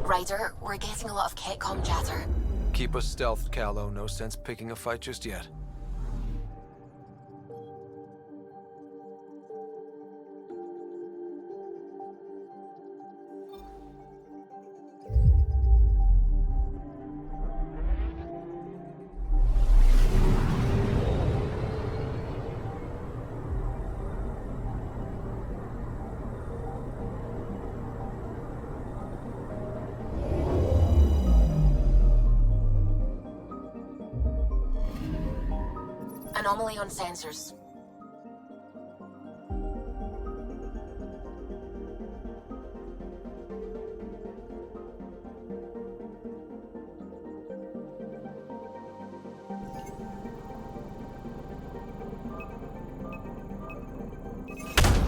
Ryder, we're getting a lot of Ketcom chatter. Keep us stealthed, Callow. No sense picking a fight just yet. Anomaly on sensors.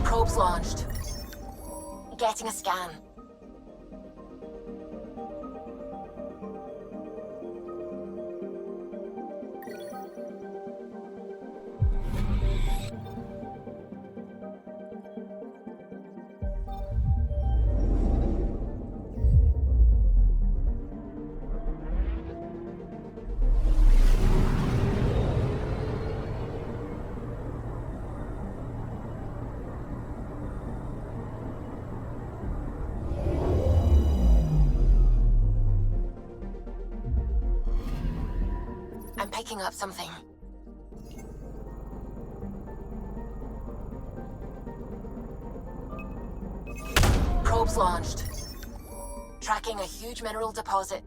Probes launched. Getting a scan. I'm picking up something. Probes launched. Tracking a huge mineral deposit.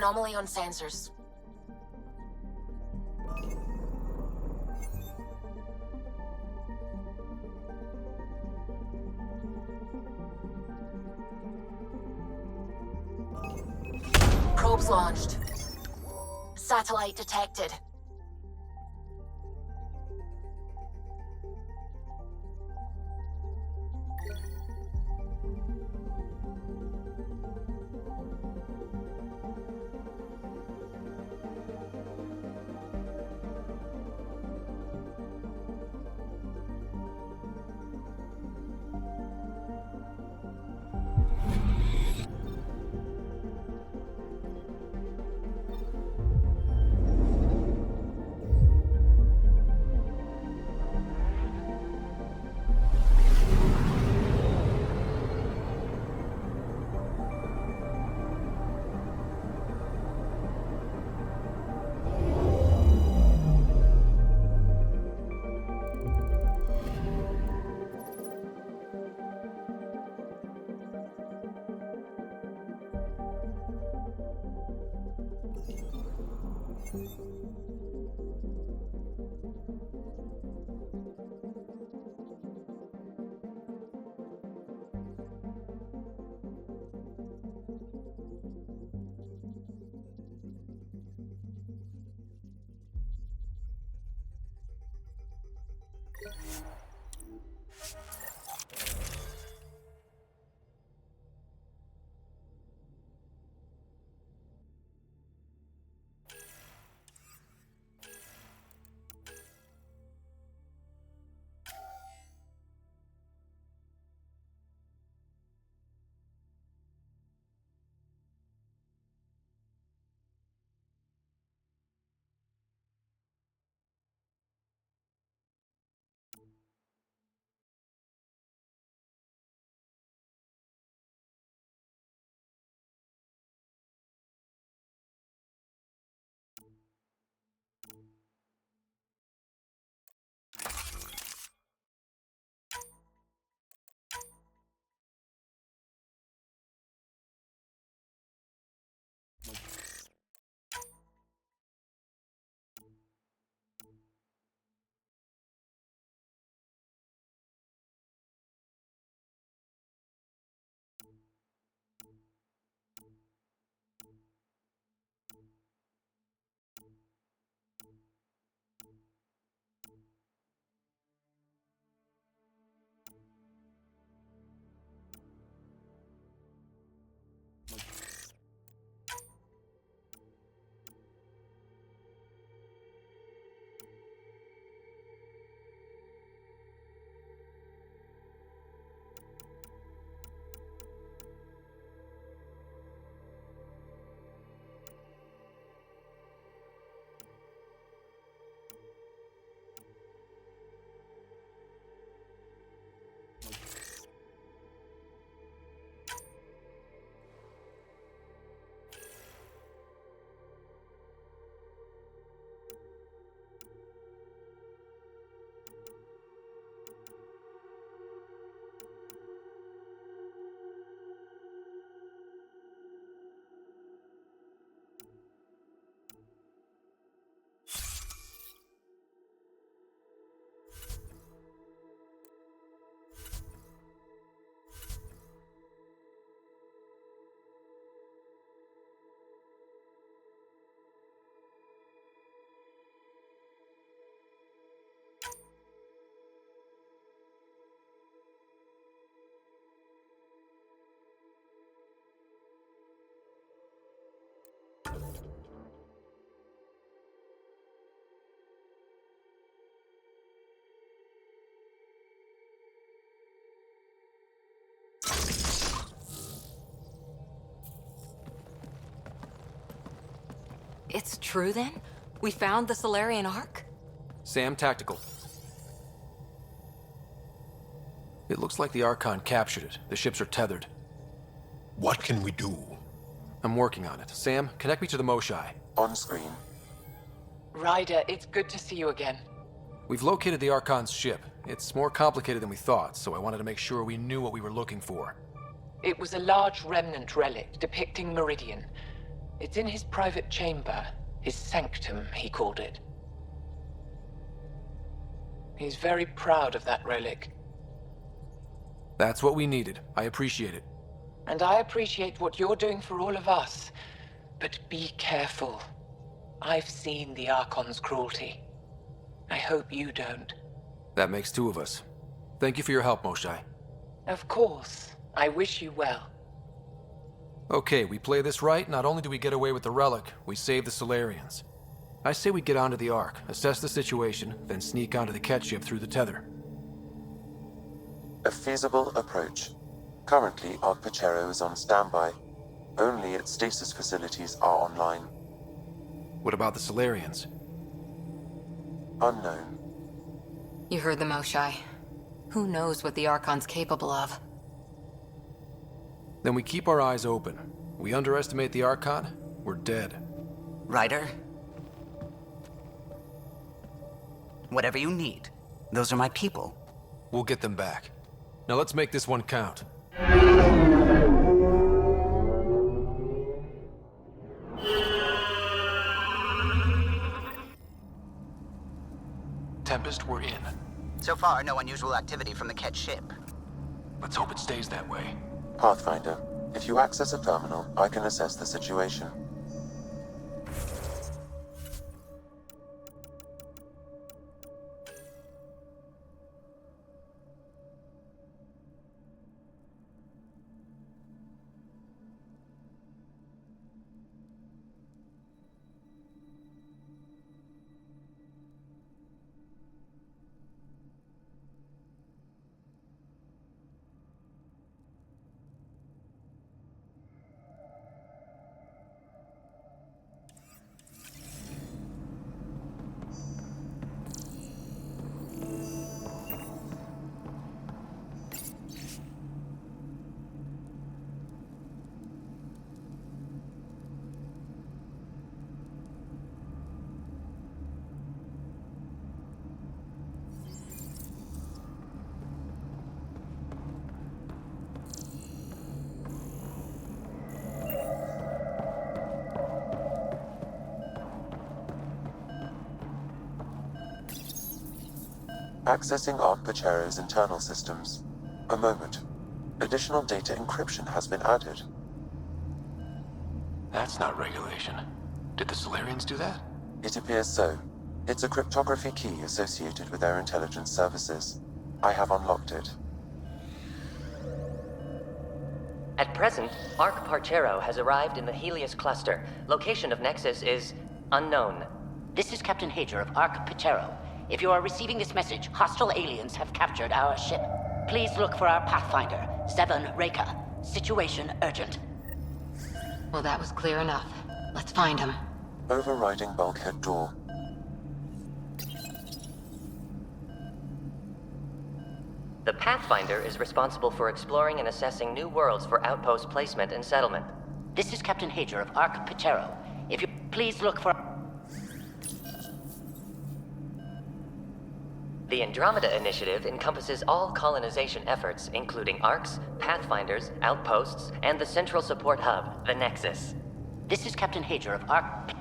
Anomaly on sensors. Probes launched. Satellite detected. It's true then? We found the Solarian Ark? Sam, tactical. It looks like the Archon captured it. The ships are tethered. What can we do? I'm working on it. Sam, connect me to the Moshai. On screen. Ryder, it's good to see you again. We've located the Archon's ship. It's more complicated than we thought, so I wanted to make sure we knew what we were looking for. It was a large remnant relic depicting Meridian. It's in his private chamber. His sanctum, he called it. He's very proud of that relic. That's what we needed. I appreciate it. And I appreciate what you're doing for all of us. But be careful. I've seen the Archon's cruelty. I hope you don't. That makes two of us. Thank you for your help, Moshae. Of course. I wish you well. Okay, we play this right, not only do we get away with the relic, we save the Solarians. I say we get onto the Ark, assess the situation, then sneak onto the Ket ship through the tether. A feasible approach. Currently, Ark Pachero is on standby. Only its stasis facilities are online. What about the Solarians? Unknown. You heard the Moshae. Who knows what the Archon's capable of? Then we keep our eyes open. We underestimate the Archon, we're dead. Ryder? Whatever you need. Those are my people. We'll get them back. Now let's make this one count. Tempest, we're in. So far, no unusual activity from the Ket ship. Let's hope it stays that way. Pathfinder, if you access a terminal, I can assess the situation. Accessing Ark Pachero's internal systems. A moment. Additional data encryption has been added. That's not regulation. Did the Solarians do that? It appears so. It's a cryptography key associated with their intelligence services. I have unlocked it. At present, Ark Parchero has arrived in the Helios cluster. Location of Nexus is unknown. This is Captain Hager of Ark Pachero. If you are receiving this message, hostile aliens have captured our ship. Please look for our Pathfinder, Seven Reka. Situation urgent. Well, that was clear enough. Let's find him. Overriding bulkhead door. The Pathfinder is responsible for exploring and assessing new worlds for outpost placement and settlement. This is Captain Hager of Ark Pachero. If you please look for... The Andromeda initiative encompasses all colonization efforts, including arcs, pathfinders, outposts, and the central support hub, the Nexus. This is Captain Hager of Ark...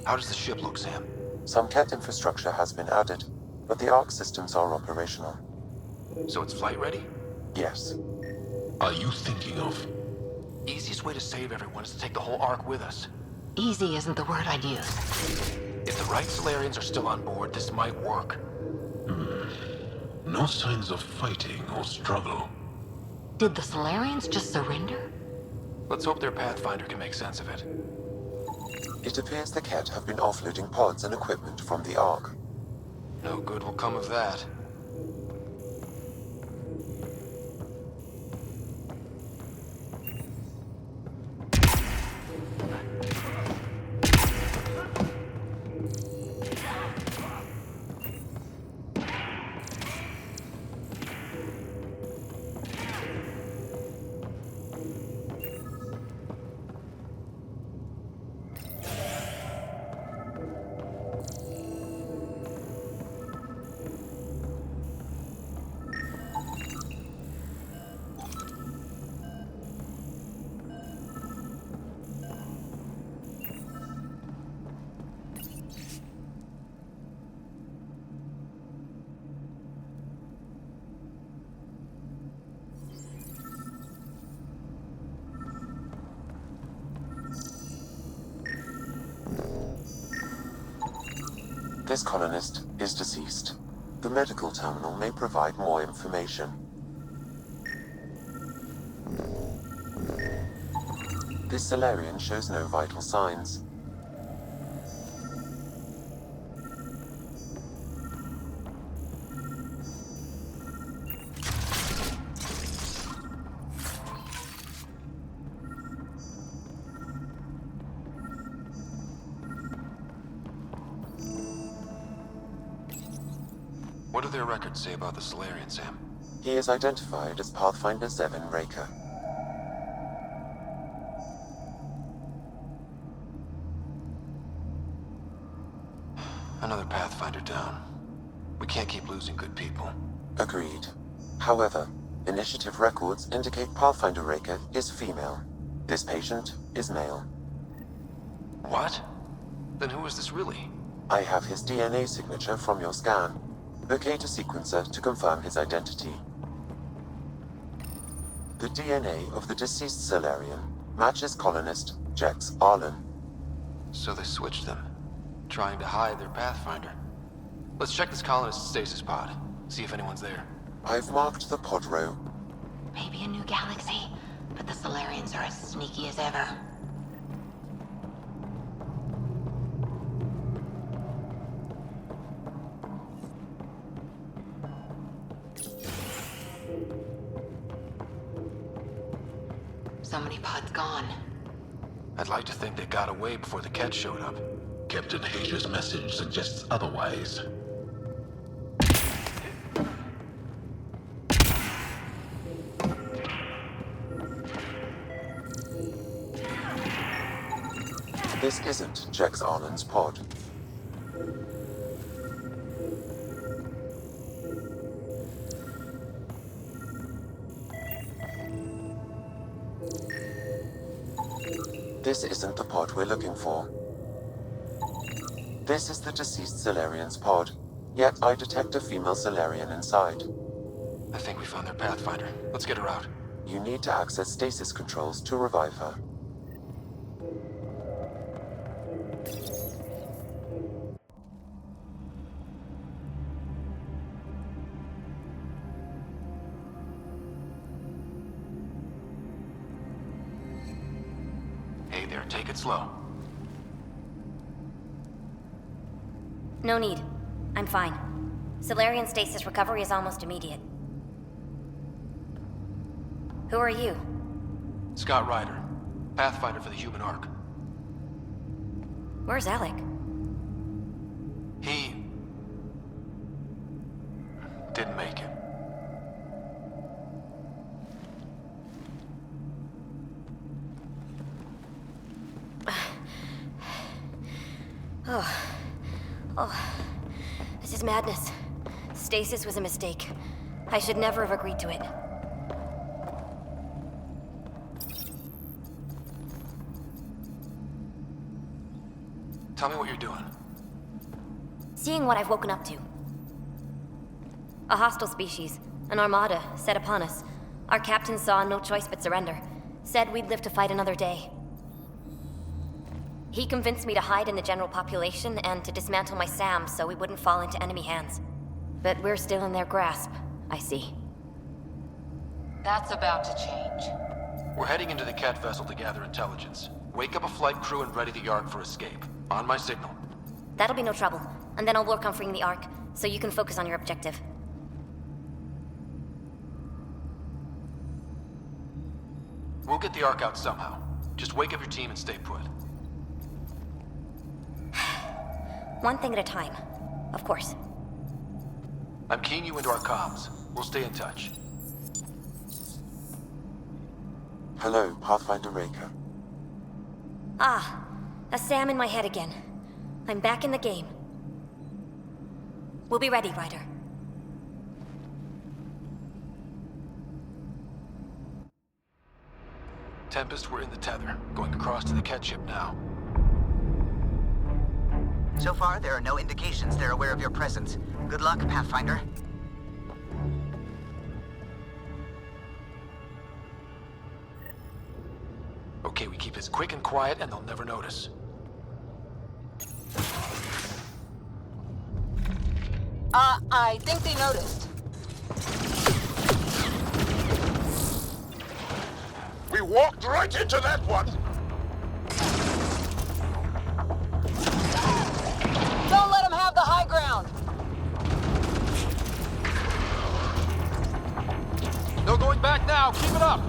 How does the ship look, Sam? Some Ket infrastructure has been added, but the Ark systems are operational. So it's flight ready? Yes. Are you thinking of? Easiest way to save everyone is to take the whole Ark with us. Easy isn't the word I'd use. If the right Solarians are still on board, this might work. No signs of fighting or struggle. Did the Solarians just surrender? Let's hope their Pathfinder can make sense of it. It appears the Ket have been offloading pods and equipment from the Ark. No good will come of that. This colonist is deceased. The medical terminal may provide more information. This Solarian shows no vital signs. What do their records say about the Solarian, Sam? He is identified as Pathfinder 7 Raker. Another Pathfinder down. We can't keep losing good people. Agreed. However, initiative records indicate Pathfinder Raker is female. This patient is male. What? Then who is this really? I have his DNA signature from your scan. Locate a sequencer to confirm his identity. The DNA of the deceased Solarian matches colonist Jex Arlen. So they switched them, trying to hide their Pathfinder. Let's check this colonist's stasis pod, see if anyone's there. I've marked the pod row. Maybe a new galaxy, but the Solarians are as sneaky as ever. So many pods gone. I'd like to think they got away before the Ket showed up. Captain Hager's message suggests otherwise. This isn't Jex Arlen's pod. This isn't the pod we're looking for. This is the deceased Solarian's pod, yet I detect a female Solarian inside. I think we found their Pathfinder. Let's get her out. You need to access stasis controls to revive her. Hey there, take it slow. No need. I'm fine. Solarian stasis recovery is almost immediate. Who are you? Scott Ryder, Pathfinder for the human Ark. Where's Alec? He didn't make it. Oh, this is madness. Stasis was a mistake. I should never have agreed to it. Tell me what you're doing. Seeing what I've woken up to. A hostile species, an armada, set upon us. Our captain saw no choice but surrender. Said we'd live to fight another day. He convinced me to hide in the general population and to dismantle my SAM so we wouldn't fall into enemy hands. But we're still in their grasp, I see. That's about to change. We're heading into the Ket vessel to gather intelligence. Wake up a flight crew and ready the Ark for escape. On my signal. That'll be no trouble, and then I'll work on freeing the Ark, so you can focus on your objective. We'll get the Ark out somehow. Just wake up your team and stay put. One thing at a time, of course. I'm keying you into our comms. We'll stay in touch. Hello, Pathfinder Raker. Ah, a SAM in my head again. I'm back in the game. We'll be ready, Ryder. Tempest, we're in the tether. Going across to the Ket ship now. So far, there are no indications they're aware of your presence. Good luck, Pathfinder. Okay, we keep this quick and quiet and they'll never notice. I think they noticed. We walked right into that one! Don't let them have the high ground! No going back now. Keep it up.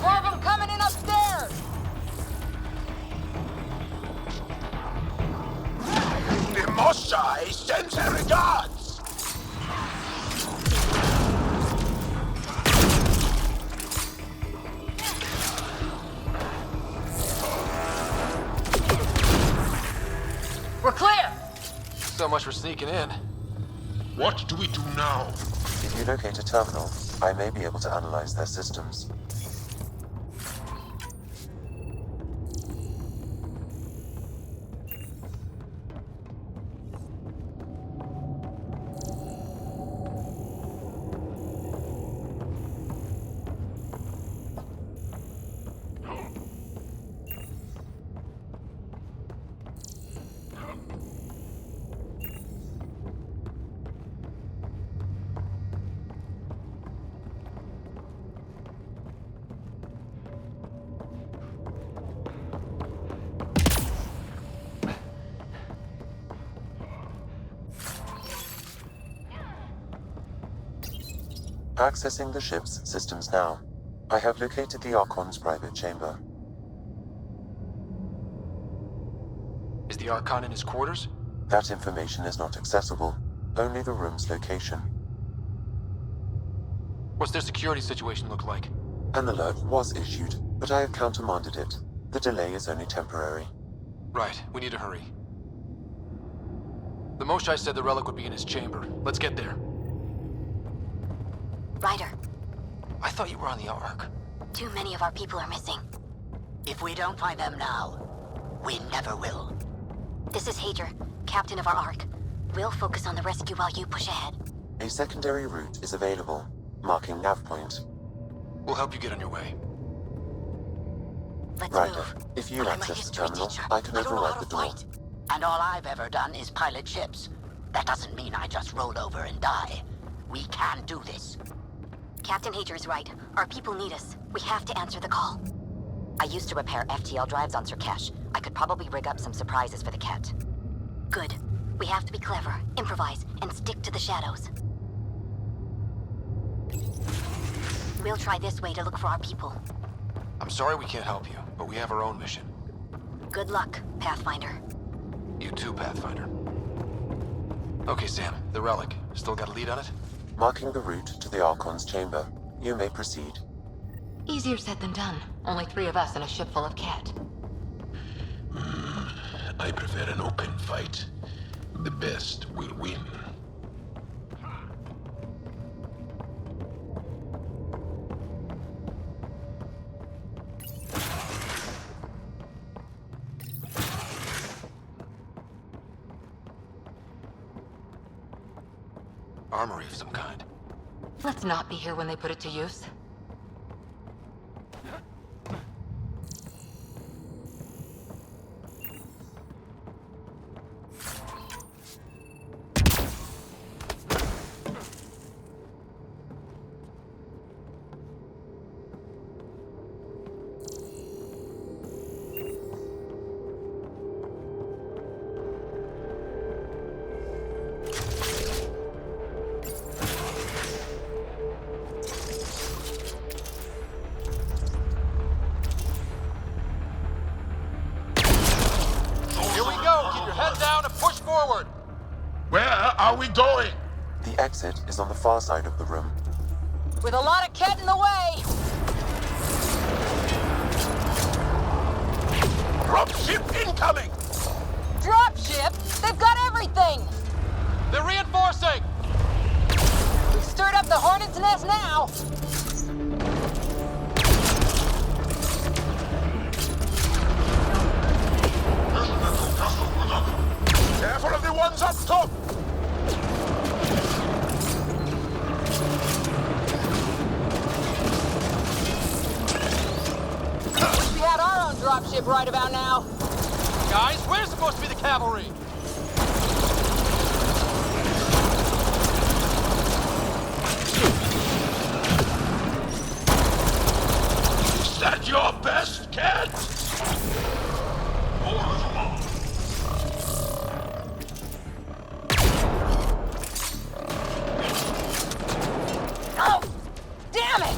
More of them coming in upstairs! The Moshai sends her regards! We're clear! So much for sneaking in. What do we do now? If you locate a terminal, I may be able to analyze their systems. Accessing the ship's systems now. I have located the Archon's private chamber. Is the Archon in his quarters? That information is not accessible, only the room's location. What's their security situation look like? An alert was issued, but I have countermanded it. The delay is only temporary. Right, we need to hurry. The Moshai said the relic would be in his chamber. Let's get there. Ryder, I thought you were on the Ark. too many of our people are missing. If we don't find them now, we never will. This is Hager, captain of our Ark. We'll focus on the rescue while you push ahead. A secondary route is available, marking nav point. We'll help you get on your way. Let's Ryder, move. if you I'm a access the history terminal, teacher. I can I don't know override how the to door. fight. And all I've ever done is pilot ships. That doesn't mean I just roll over and die. We can do this. Captain Hager is right. Our people need us. We have to answer the call. I used to repair FTL drives on Sirkesh. I could probably rig up some surprises for the Ket. Good. We have to be clever, improvise, and stick to the shadows. We'll try this way to look for our people. I'm sorry we can't help you, but we have our own mission. Good luck, Pathfinder. You too, Pathfinder. Okay, Sam, the relic. Still got a lead on it? Marking the route to the Archon's chamber. You may proceed. Easier said than done. Only 3 of us and a ship full of Ket. I prefer an open fight. The best will win. Armory of some kind. Let's not be here when they put it to use. Where are we going? The exit is on the far side of the room. With a lot of Ket in the way! Dropship incoming! Dropship? They've got everything! They're reinforcing! We've stirred up the hornet's nest now! Careful of the ones up top! dropship right about now? Guys, where's supposed to be the cavalry? Is that your best, cat? Oh! Damn it!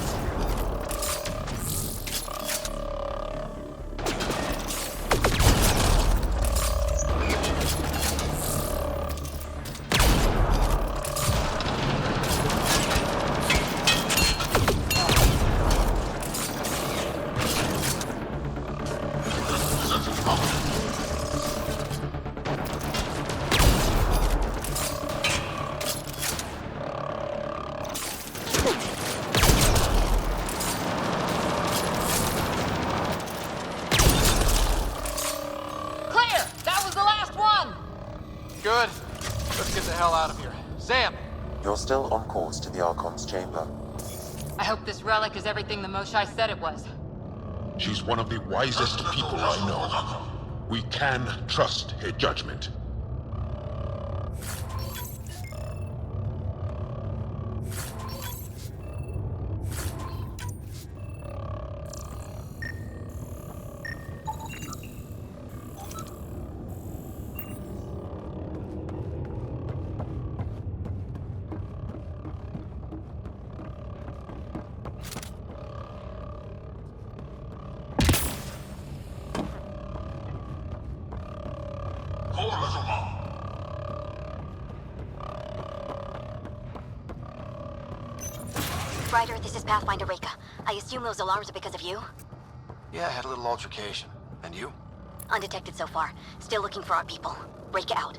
Clear! That was the last one! Good. Let's get the hell out of here. Sam! You're still on course to the Archon's chamber. I hope this relic is everything the Moshai said it was. She's one of the wisest people I know. We can trust her judgment. Ryder, this is Pathfinder Reka. I assume those alarms are because of you? Yeah, I had a little altercation. And you? Undetected so far. Still looking for our people. Reka out.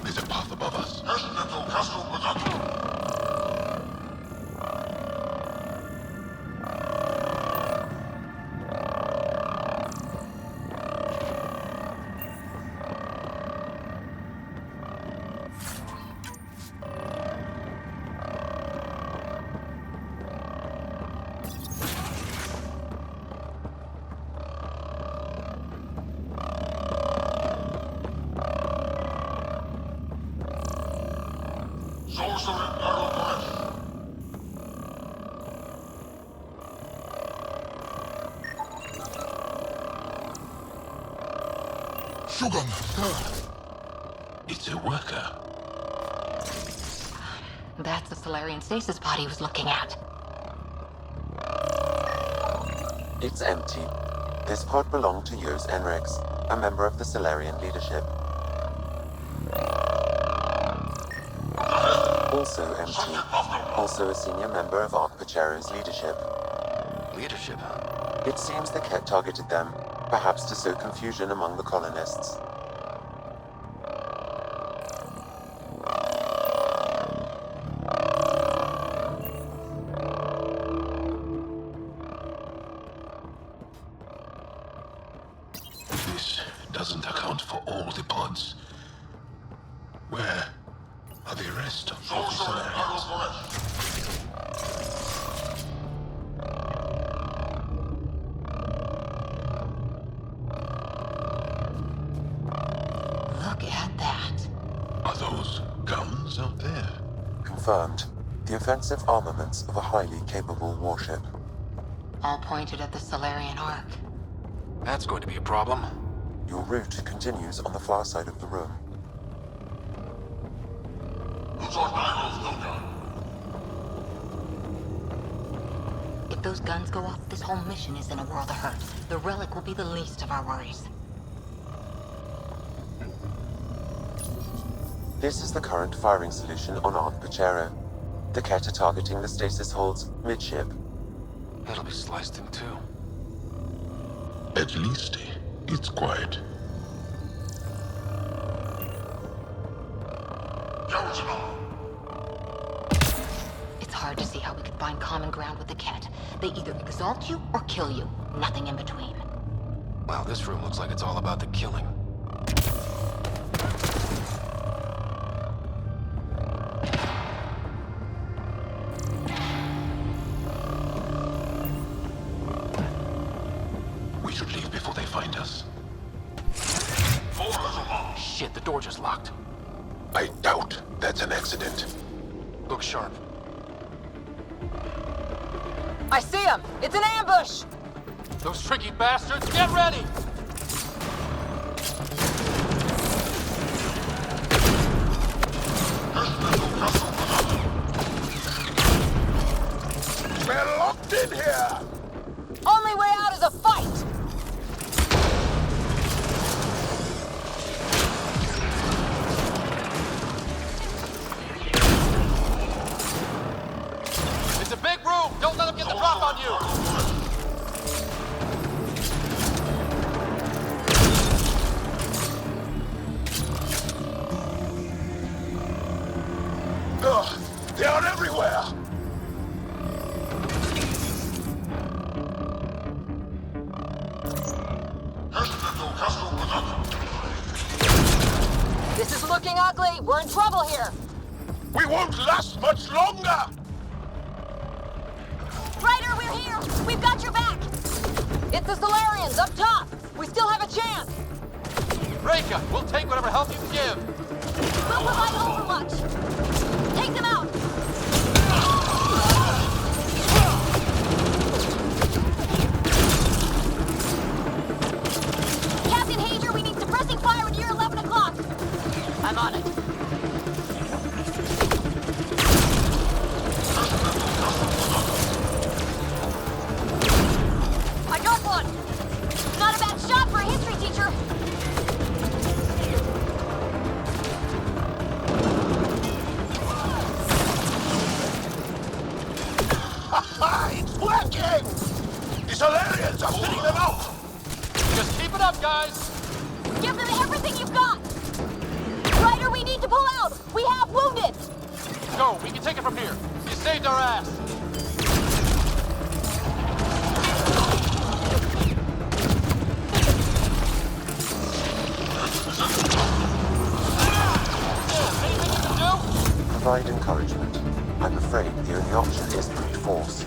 There's a path above us. It's a worker. That's the Solarian stasis pod he was looking at. It's empty. This pod belonged to Yos Enrex, a member of the Solarian leadership. Also empty. Also a senior member of Ark Pachero's leadership. Leadership, huh? It seems the Ket targeted them, perhaps to sow confusion among the colonists. This doesn't account for all the pods. Where are the rest of the Solarians? Look at that. Are those guns out there? Confirmed. The offensive armaments of a highly capable warship. All pointed at the Solarian Ark. That's going to be a problem. Your route continues on the far side of the room. If those guns go off, this whole mission is in a world of hurt. The relic will be the least of our worries. This is the current firing solution on Ark Pachero. The Ket are targeting the stasis holds midship. It'll be sliced in two. At least it's quiet. It's hard to see how we could find common ground with the Ket. They either exalt you or kill you. Nothing in between. Wow, this room looks like it's all about the killing. door just locked. I doubt that's an accident. Look sharp. I see him! It's an ambush! Those tricky bastards, get ready! We're locked in here! Only way out is a fight! It's a big room! Don't let them get the drop on you! Ugh, they are everywhere! This is looking ugly! We're in trouble here! We won't last much longer! Ryder, we're here! We've got your back! It's the Solarians, up top! We still have a chance! Reka, we'll take whatever help you can give! We'll provide overwatch! Take them out! Captain Hager, we need suppressing fire near 11 o'clock! I'm on it. I got one! Not a bad shot for a history teacher! Ha! It's working! The Solarians are putting them out! Just keep it up, guys! Give them everything you've got! Ryder, we need to pull out! We have wounded! Go, we can take it from here. You saved our ass! Anything you can do? Provide encouragement. I'm afraid the only option is brute force.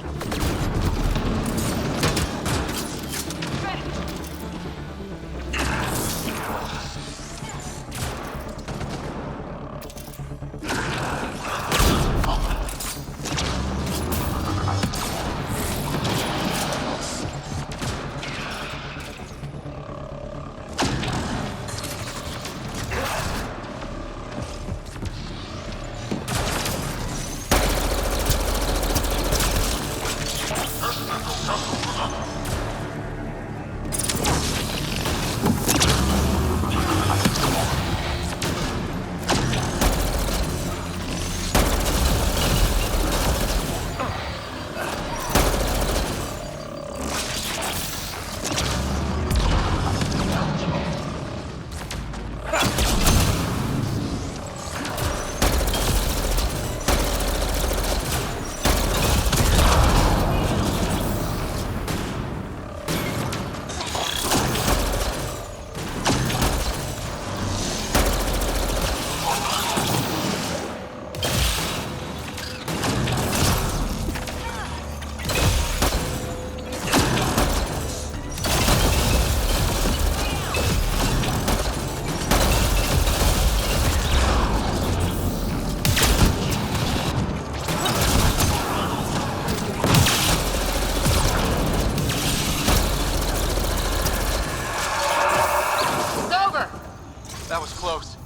That was close.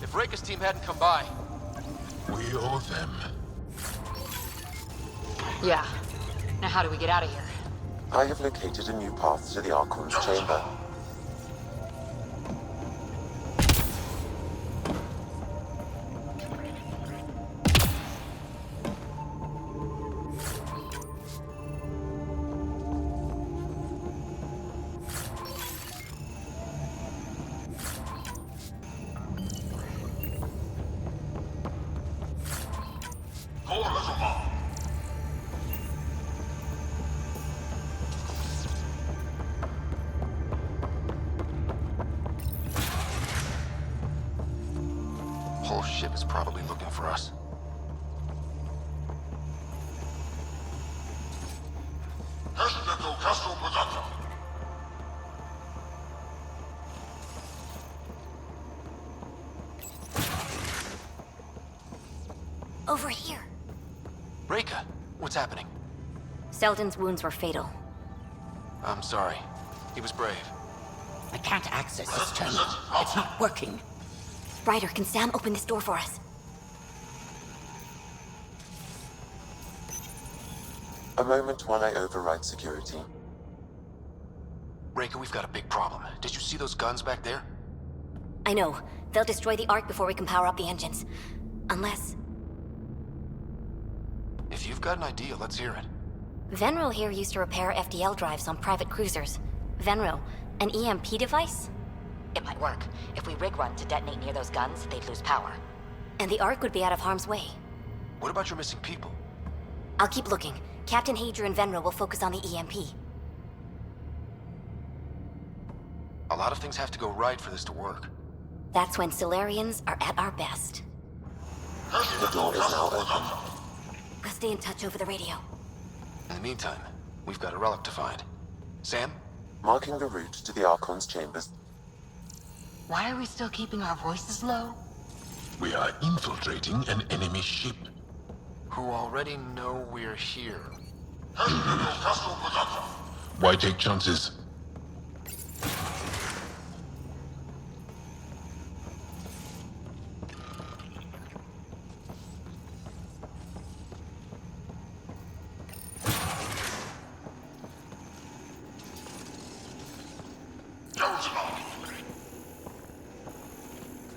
If Reka's team hadn't come by... We owe them. Yeah. Now how do we get out of here? I have located a new path to the Archon's chamber. Whole ship is probably looking for us. Over here. Reika, what's happening? Selden's wounds were fatal. I'm sorry. He was brave. I can't access this terminal. It's not working. Ryder, can Sam open this door for us? A moment while I override security. Reika, we've got a big problem. Did you see those guns back there? I know. They'll destroy the Ark before we can power up the engines. Unless... If you've got an idea, let's hear it. Venro here used to repair FDL drives on private cruisers. Venro, an EMP device? It might work. If we rig one to detonate near those guns, they'd lose power. And the Ark would be out of harm's way. What about your missing people? I'll keep looking. Captain Hadra and Venro will focus on the EMP. A lot of things have to go right for this to work. That's when Solarians are at our best. The door is now open. We'll stay in touch over the radio. In the meantime, we've got a relic to find. Sam? Marking the route to the Archon's chambers. Why are we still keeping our voices low? We are infiltrating an enemy ship. Who already know we're here. Why take chances?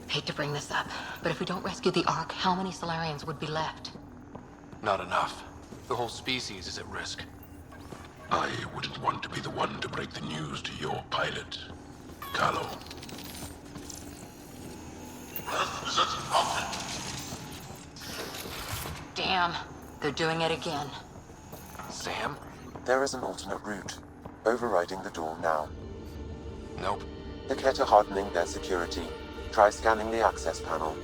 Hate to bring this up, but if we don't rescue the Ark, how many Solarians would be left? Not enough. The whole species is at risk. I wouldn't want to be the one to break the news to your pilot, Carlo. Damn, they're doing it again. Sam? There is an alternate route. Overriding the door now. Nope. The Ket are hardening their security. Try scanning the access panel.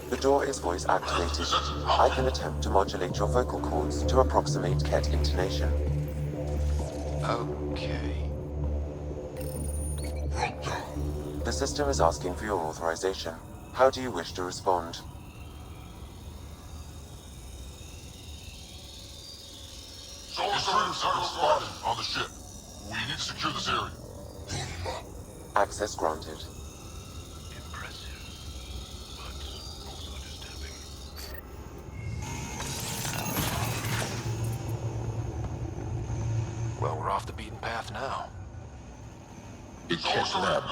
The door is voice activated. I can attempt to modulate your vocal cords to approximate Ket intonation. Okay. The system is asking for your authorization. How do you wish to respond? Intruders have been spotted on the ship. We need to secure this area. Access granted. Well, we're off the beaten path now. It can't lab.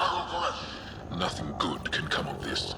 Nothing good can come of this.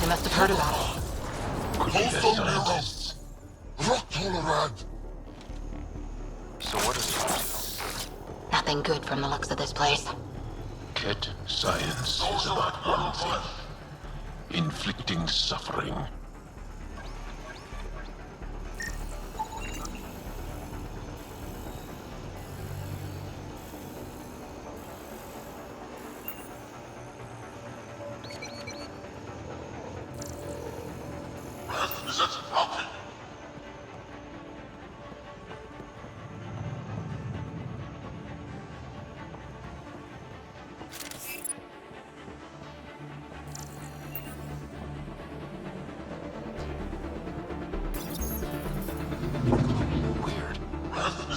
They must have heard about it. Could be the scientists. So what does it do? Nothing good from the looks of this place. Ket science is about one thing. Inflicting suffering.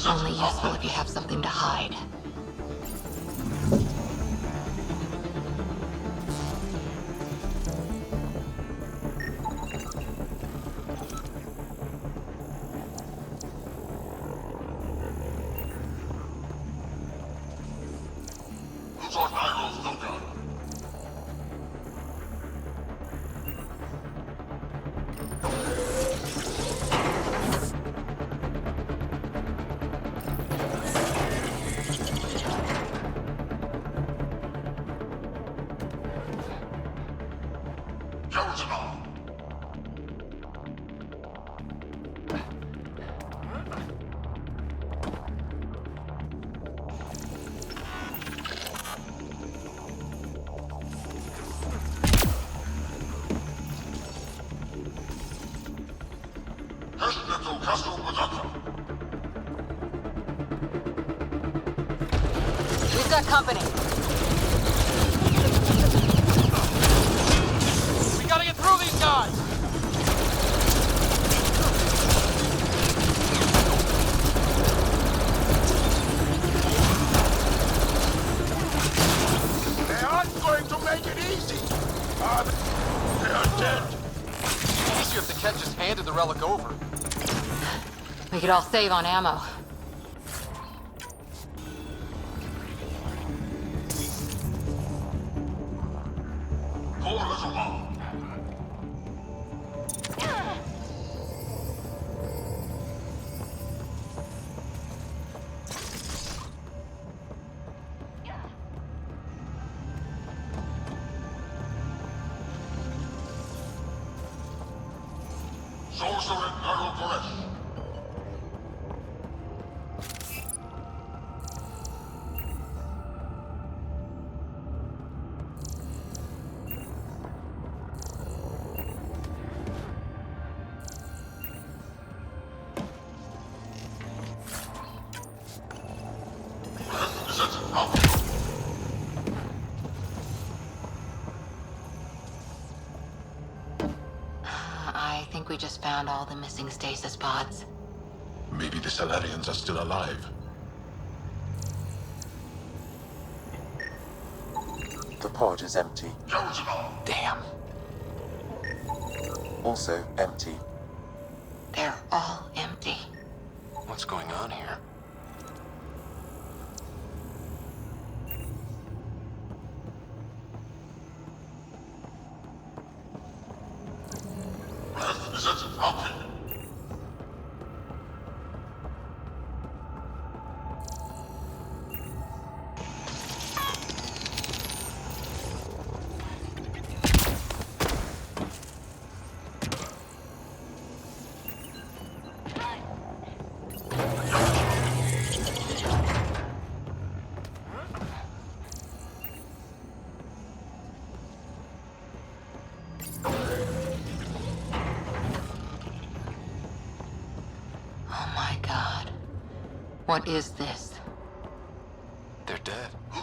Only useful if you have something to hide. We've got company. We gotta get through these guys! They aren't going to make it easy. They are dead. Easier if the Ket just handed the relic over. We could all save on ammo. I think we just found all the missing stasis pods. Maybe the Solarians are still alive. The pod is empty. Damn. Also empty. They're all empty. What's going on here? Oh my god. What is this? They're dead. Who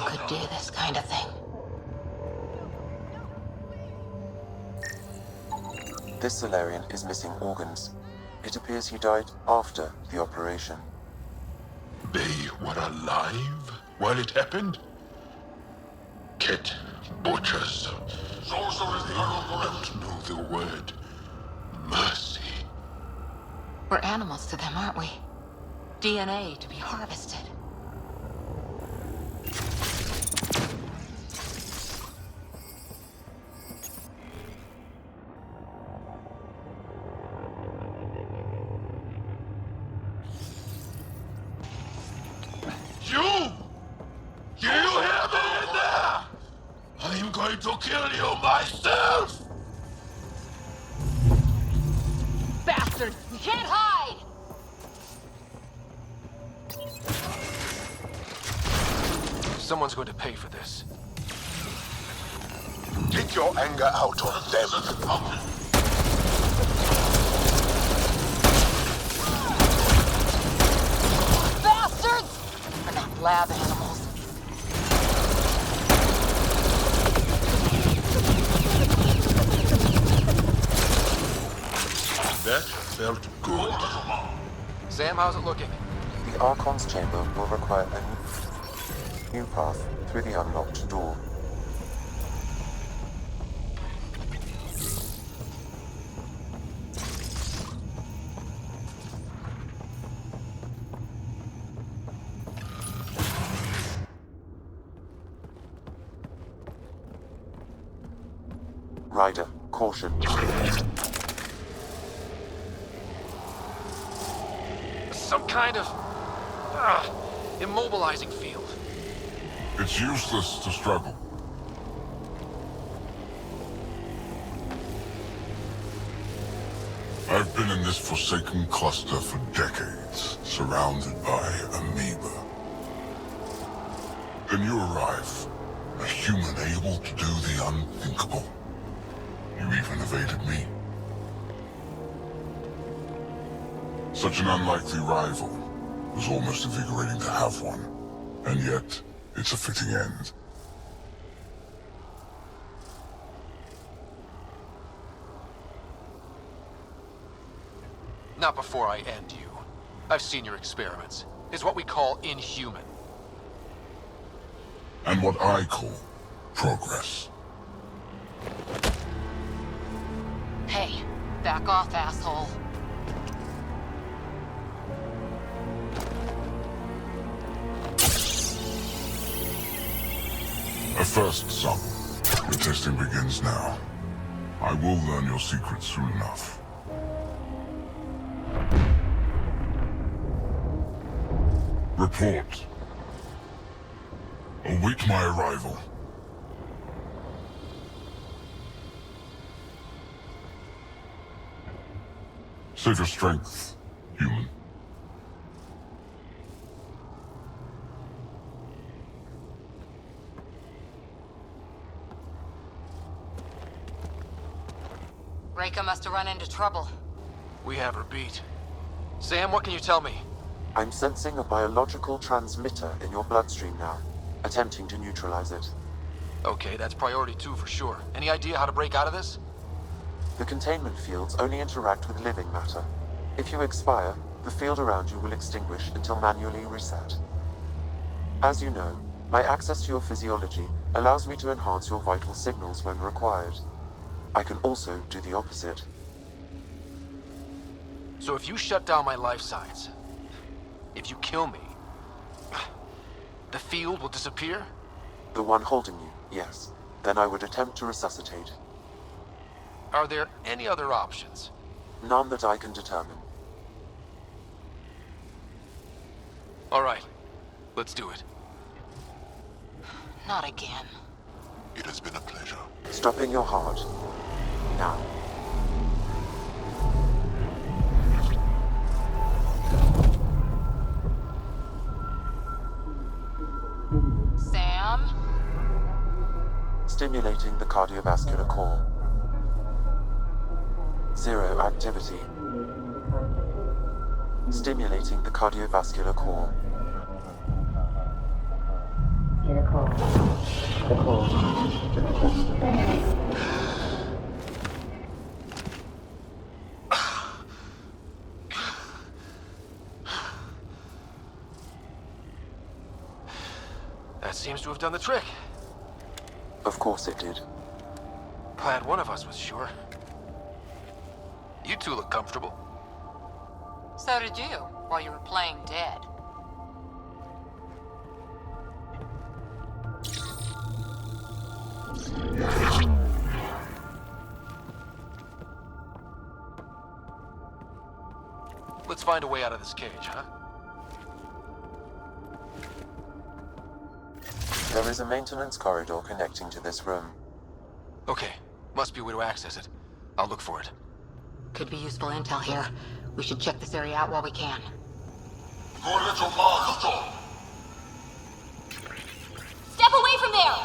could do this kind of thing? This Solarian is missing organs. It appears he died after the operation. They were alive while it happened? Ket butchers. They don't know the word mercy. We're animals to them, aren't we? DNA to be harvested. You hear me in there? I'm going to kill you myself! Bastards! You can't hide! Someone's going to pay for this. Get your anger out on them. Bastards! We're not lab animals. That felt good. Sam, how's it looking? The Archon's chamber will require a new path through the unlocked door. Ryder, caution. Some kind of immobilizing field. It's useless to struggle. been in this forsaken cluster for decades, surrounded by amoeba. Then you arrive, a human able to do the unthinkable. You even evaded me. Such an unlikely rival. It was almost invigorating to have one. And yet, it's a fitting end. Not before I end you. I've seen your experiments. It's what we call inhuman. And what I call progress. Hey, back off, asshole. A first, son. Your testing begins now. I will learn your secrets soon enough. Report. Await my arrival. Save your strength, human. Reika must have run into trouble. We have her beat. Sam, what can you tell me? I'm sensing a biological transmitter in your bloodstream now, attempting to neutralize it. Okay, that's priority 2 for sure. Any idea how to break out of this? The containment fields only interact with living matter. If you expire, the field around you will extinguish until manually reset. As you know, my access to your physiology allows me to enhance your vital signals when required. I can also do the opposite. So if you shut down my life signs, if you kill me, the field will disappear? The one holding you, yes. Then I would attempt to resuscitate. Are there any other options? None that I can determine. All right, let's do it. Not again. It has been a pleasure. Stopping your heart. Now. Sam? Stimulating the cardiovascular core. 0 activity. Stimulating the cardiovascular core. That seems to have done the trick. Of course it did. Glad one of us was sure. You two look comfortable. So did you, while you were playing dead. Let's find a way out of this cage, huh? There is a maintenance corridor connecting to this room. Okay, must be a way to access it. I'll look for it. Could be useful intel here. We should check this area out while we can. Step away from there!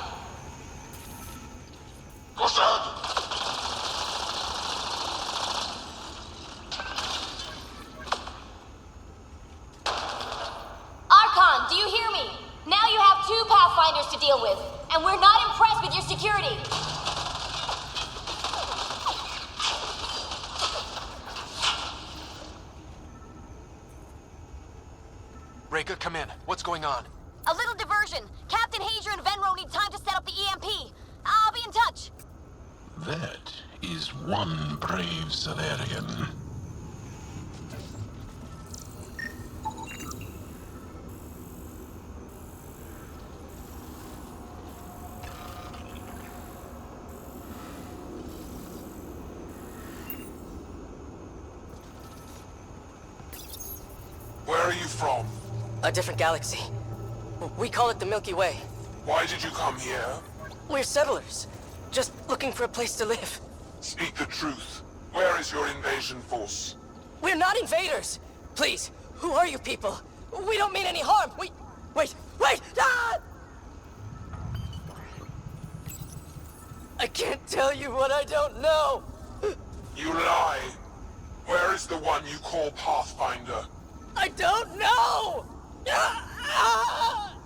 Archon, do you hear me? Now you have 2 Pathfinders to deal with, and we're not impressed with your security. Reika, come in. What's going on? A little diversion. Captain Hager and Venro need time to set up the EMP. I'll be in touch. That is one brave Solarian. Where are you from? A different galaxy. We call it the Milky Way. Why did you come here? We're settlers. Just looking for a place to live. Speak the truth. Where is your invasion force? We're not invaders! Please, who are you people? We don't mean any harm! Wait! Ah! I can't tell you what I don't know! You lie! Where is the one you call Pathfinder? I don't know! Ah!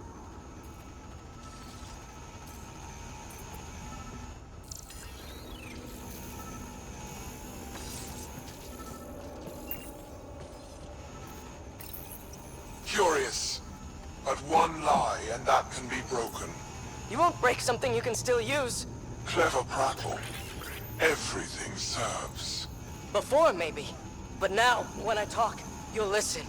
Curious. But one lie, and that can be broken. You won't break something you can still use. Clever prattle. Everything serves. Before, maybe. But now, when I talk, you'll listen.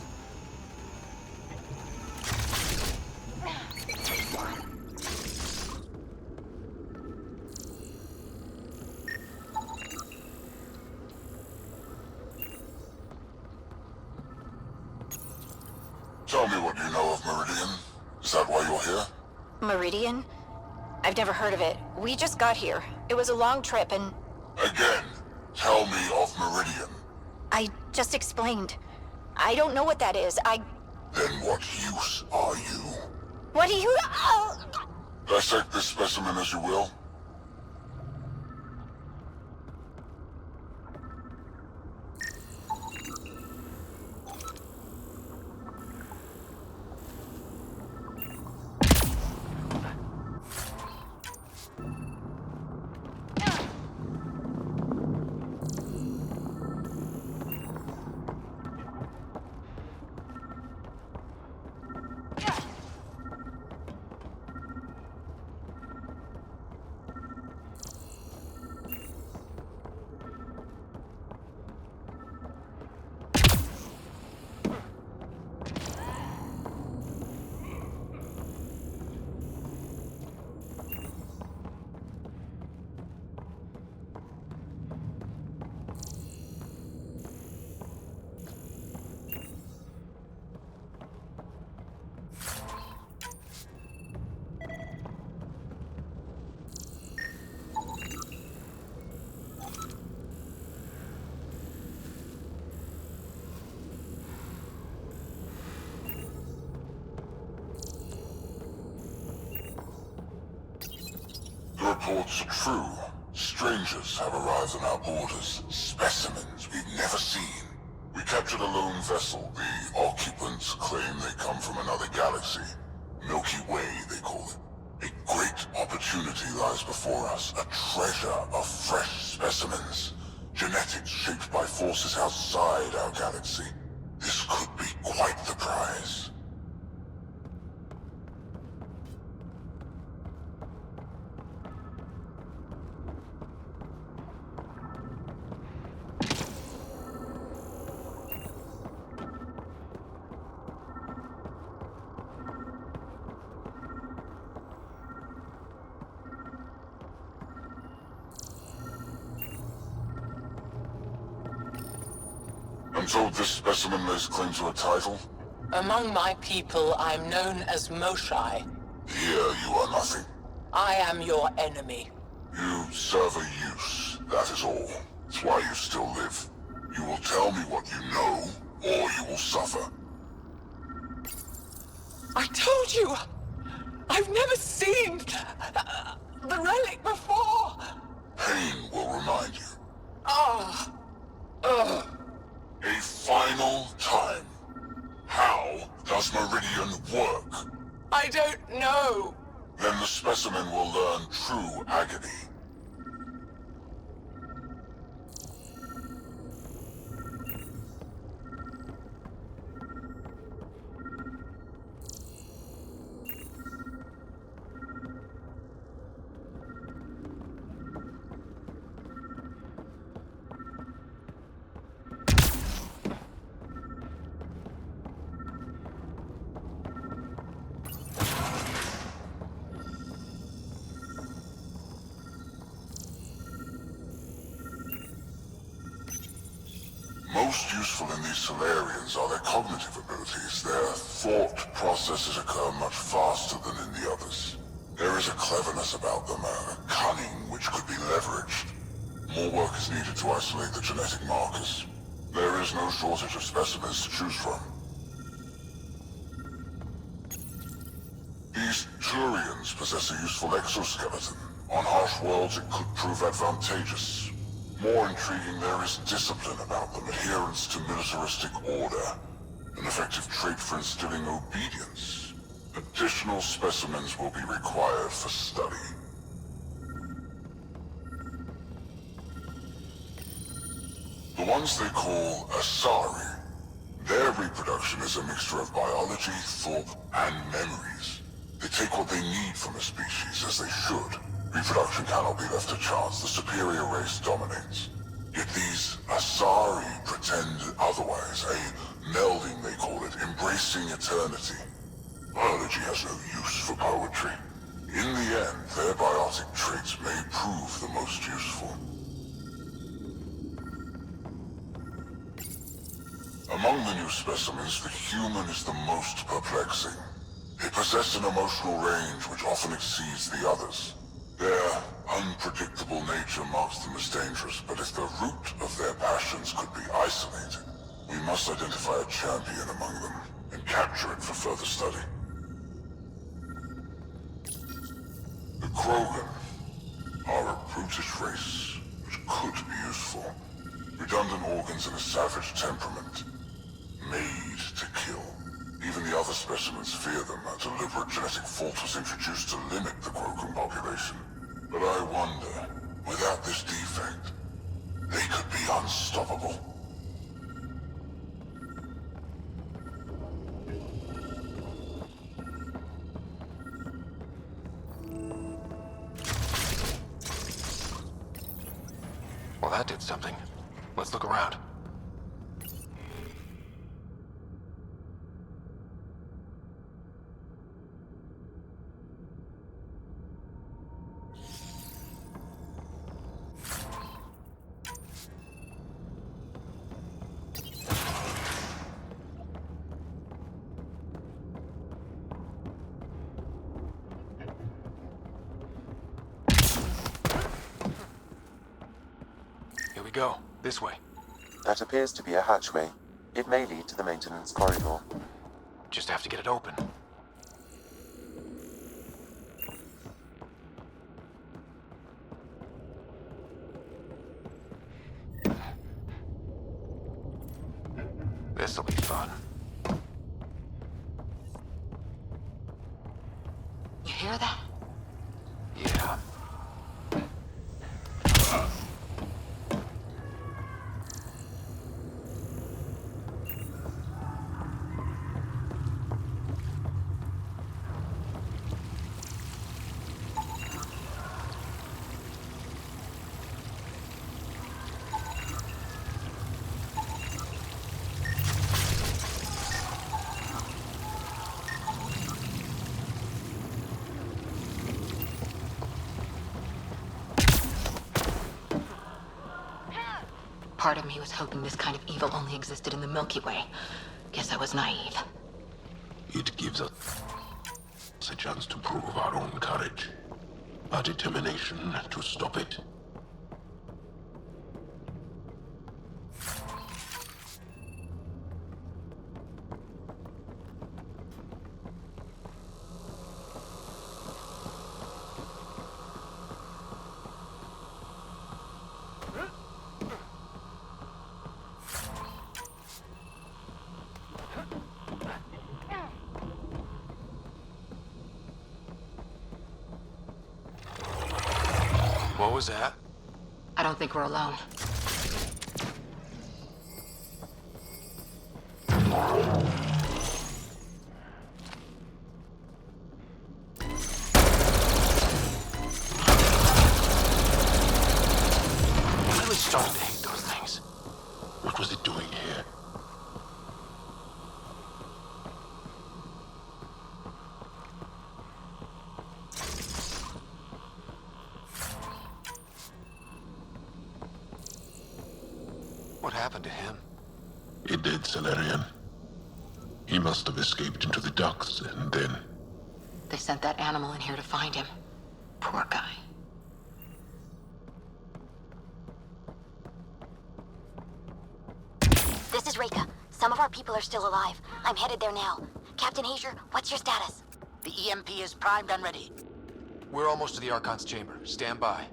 Tell me what you know of Meridian. Is that why you're here? Meridian? I've never heard of it. We just got here. It was a long trip and... Again, tell me of Meridian. I just explained. I don't know what that is. Then what use are you? What do you... Dissect this specimen as you will. The reports are true. Strangers have arrived on our borders. Specimens we've never seen. We captured a lone vessel. The occupants claim they come from another galaxy. Milky Way, they call it. A great opportunity lies before us. A treasure of fresh specimens. Genetics shaped by forces outside our galaxy. This could be quite the prize. I'm told this specimen lays claim to a title. Among my people, I'm known as Moshai. Here you are nothing. I am your enemy. You serve a use, that is all. It's why you still live. You will tell me what you know, or you will suffer. I told you! I've never seen the relic before! Pain will remind you. Ah! A final time. How does Meridian work? I don't know. Then the specimen will learn true agony. Most useful in these Solarians are their cognitive abilities. Their thought processes occur much faster than in the others. There is a cleverness about them, a cunning which could be leveraged. More work is needed to isolate the genetic markers. There is no shortage of specimens to choose from. These Turians possess a useful exoskeleton. On harsh worlds, it could prove advantageous. More intriguing, there is discipline about them, adherence to militaristic order, an effective trait for instilling obedience. Additional specimens will be required for study. The ones they call Asari. Their reproduction is a mixture of biology, thought, and memories. They take what they need from a species, as they should. Reproduction cannot be left to chance. The superior race dominates. Yet these Asari pretend otherwise. A melding, they call it, embracing eternity. Biology has no use for poetry. In the end, their biotic traits may prove the most useful. Among the new specimens, the human is the most perplexing. They possess an emotional range which often exceeds the others. Their unpredictable nature marks them as dangerous, but if the root of their passions could be isolated, we must identify a champion among them and capture it for further study. The Krogan are a brutish race which could be useful. Redundant organs and a savage temperament. Made to kill. Even the other specimens fear them. A deliberate genetic fault was introduced to limit the Krogan population. But I wonder, without this defect, they could be unstoppable. Well, that did something. Let's look around. Here we go. This way. That appears to be a hatchway. It may lead to the maintenance corridor. Just have to get it open. This'll be fun. You hear that? Yeah. Part of me was hoping this kind of evil only existed in the Milky Way. Guess I was naive. It gives us a chance to prove our own courage, our determination to stop it. What was that? I don't think we're alone. I'm really starting to hate those things. What was it doing here? What happened to him? A dead Salarian. He must have escaped into the docks and then... They sent that animal in here to find him. Poor guy. is Reka. Some of our people are still alive. I'm headed there now. Captain Hager, what's your status? The EMP is primed and ready. We're almost to the Archon's chamber. Stand by.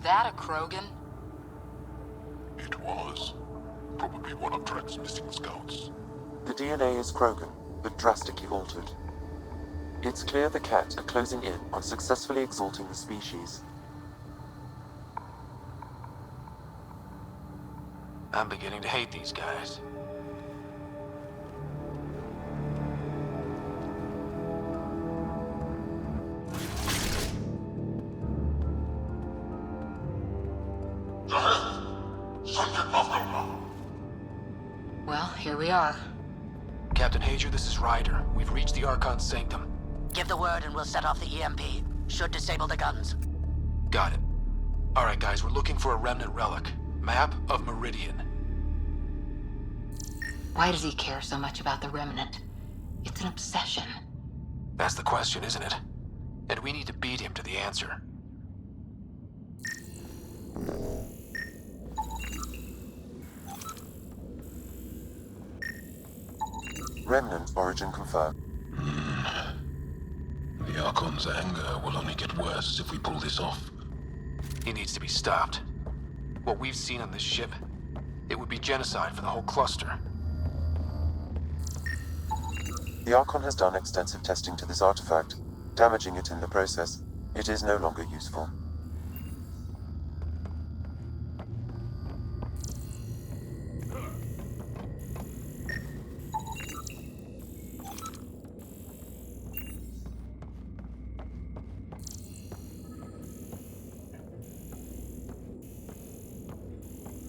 that a Krogan? It was. Probably one of Drek's missing scouts. The DNA is Krogan, but drastically altered. It's clear the Ket are closing in on successfully exalting the species. I'm beginning to hate these guys. Well, here we are. Captain Hager, this is Ryder. We've reached the Archon's sanctum. Give the word and we'll set off the EMP. Should disable the guns. Got it. Alright guys, we're looking for a remnant relic. Map of Meridian. Why does he care so much about the Remnant? It's an obsession. That's the question, isn't it? And we need to beat him to the answer. Remnant origin confirmed. The Archon's anger will only get worse if we pull this off. He needs to be stopped. What we've seen on this ship, it would be genocide for the whole cluster. The Archon has done extensive testing to this artifact, damaging it in the process. It is no longer useful.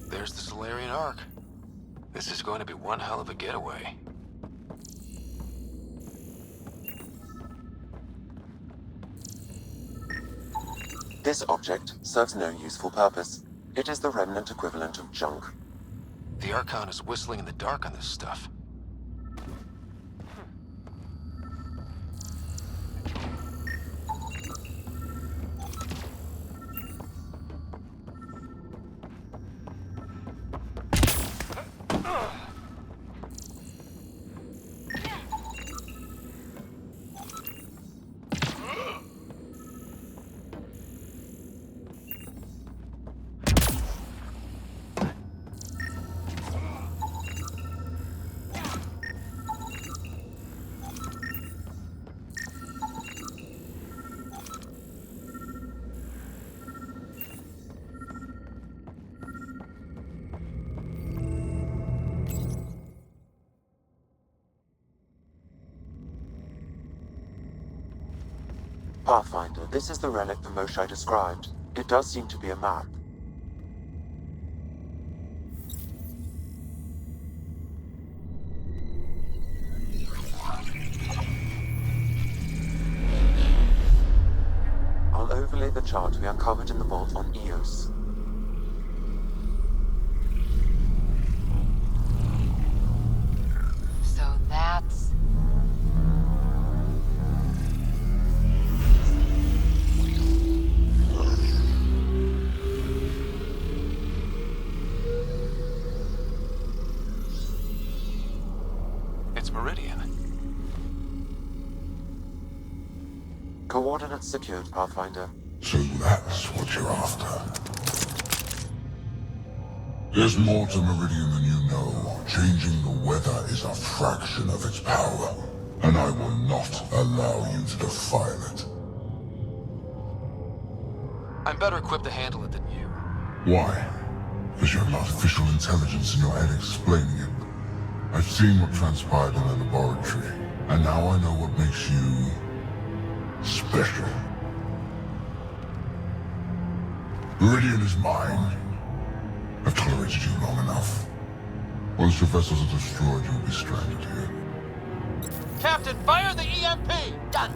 There's the Solarian Ark. This is going to be one hell of a getaway. This object serves no useful purpose. It is the Remnant equivalent of junk. The Archon is whistling in the dark on this stuff. Pathfinder, this is the relic the Moshai described. It does seem to be a map. I'll overlay the chart we uncovered in the vault on Eos. So that's... It's Meridian. Coordinates secured, Pathfinder. So that's what you're after. There's more to Meridian than you know. Changing the weather is a fraction of its power, and I will not allow you to defile it. I'm better equipped to handle it than you. Why? Because you have artificial intelligence in your head explaining it. I've seen what transpired in the laboratory, and now I know what makes you... special. Meridian is mine. I've tolerated you long enough. Once your vessels are destroyed, you'll be stranded here. Captain, fire the EMP! Done.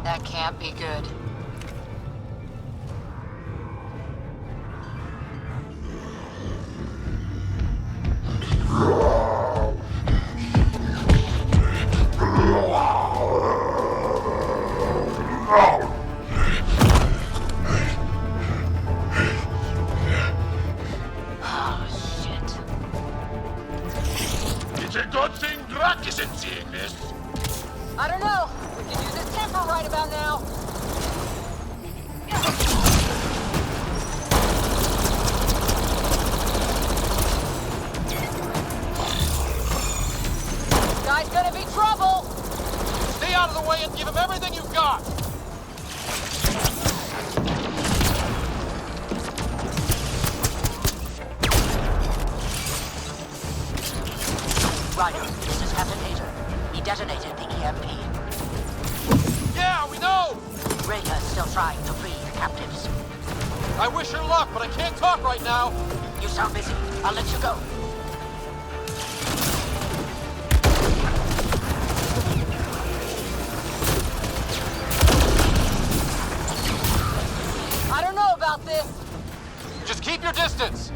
That can't be good. orders. I wish her luck, but I can't talk right now. You sound busy. I'll let you go. I don't know about this. Just keep your distance.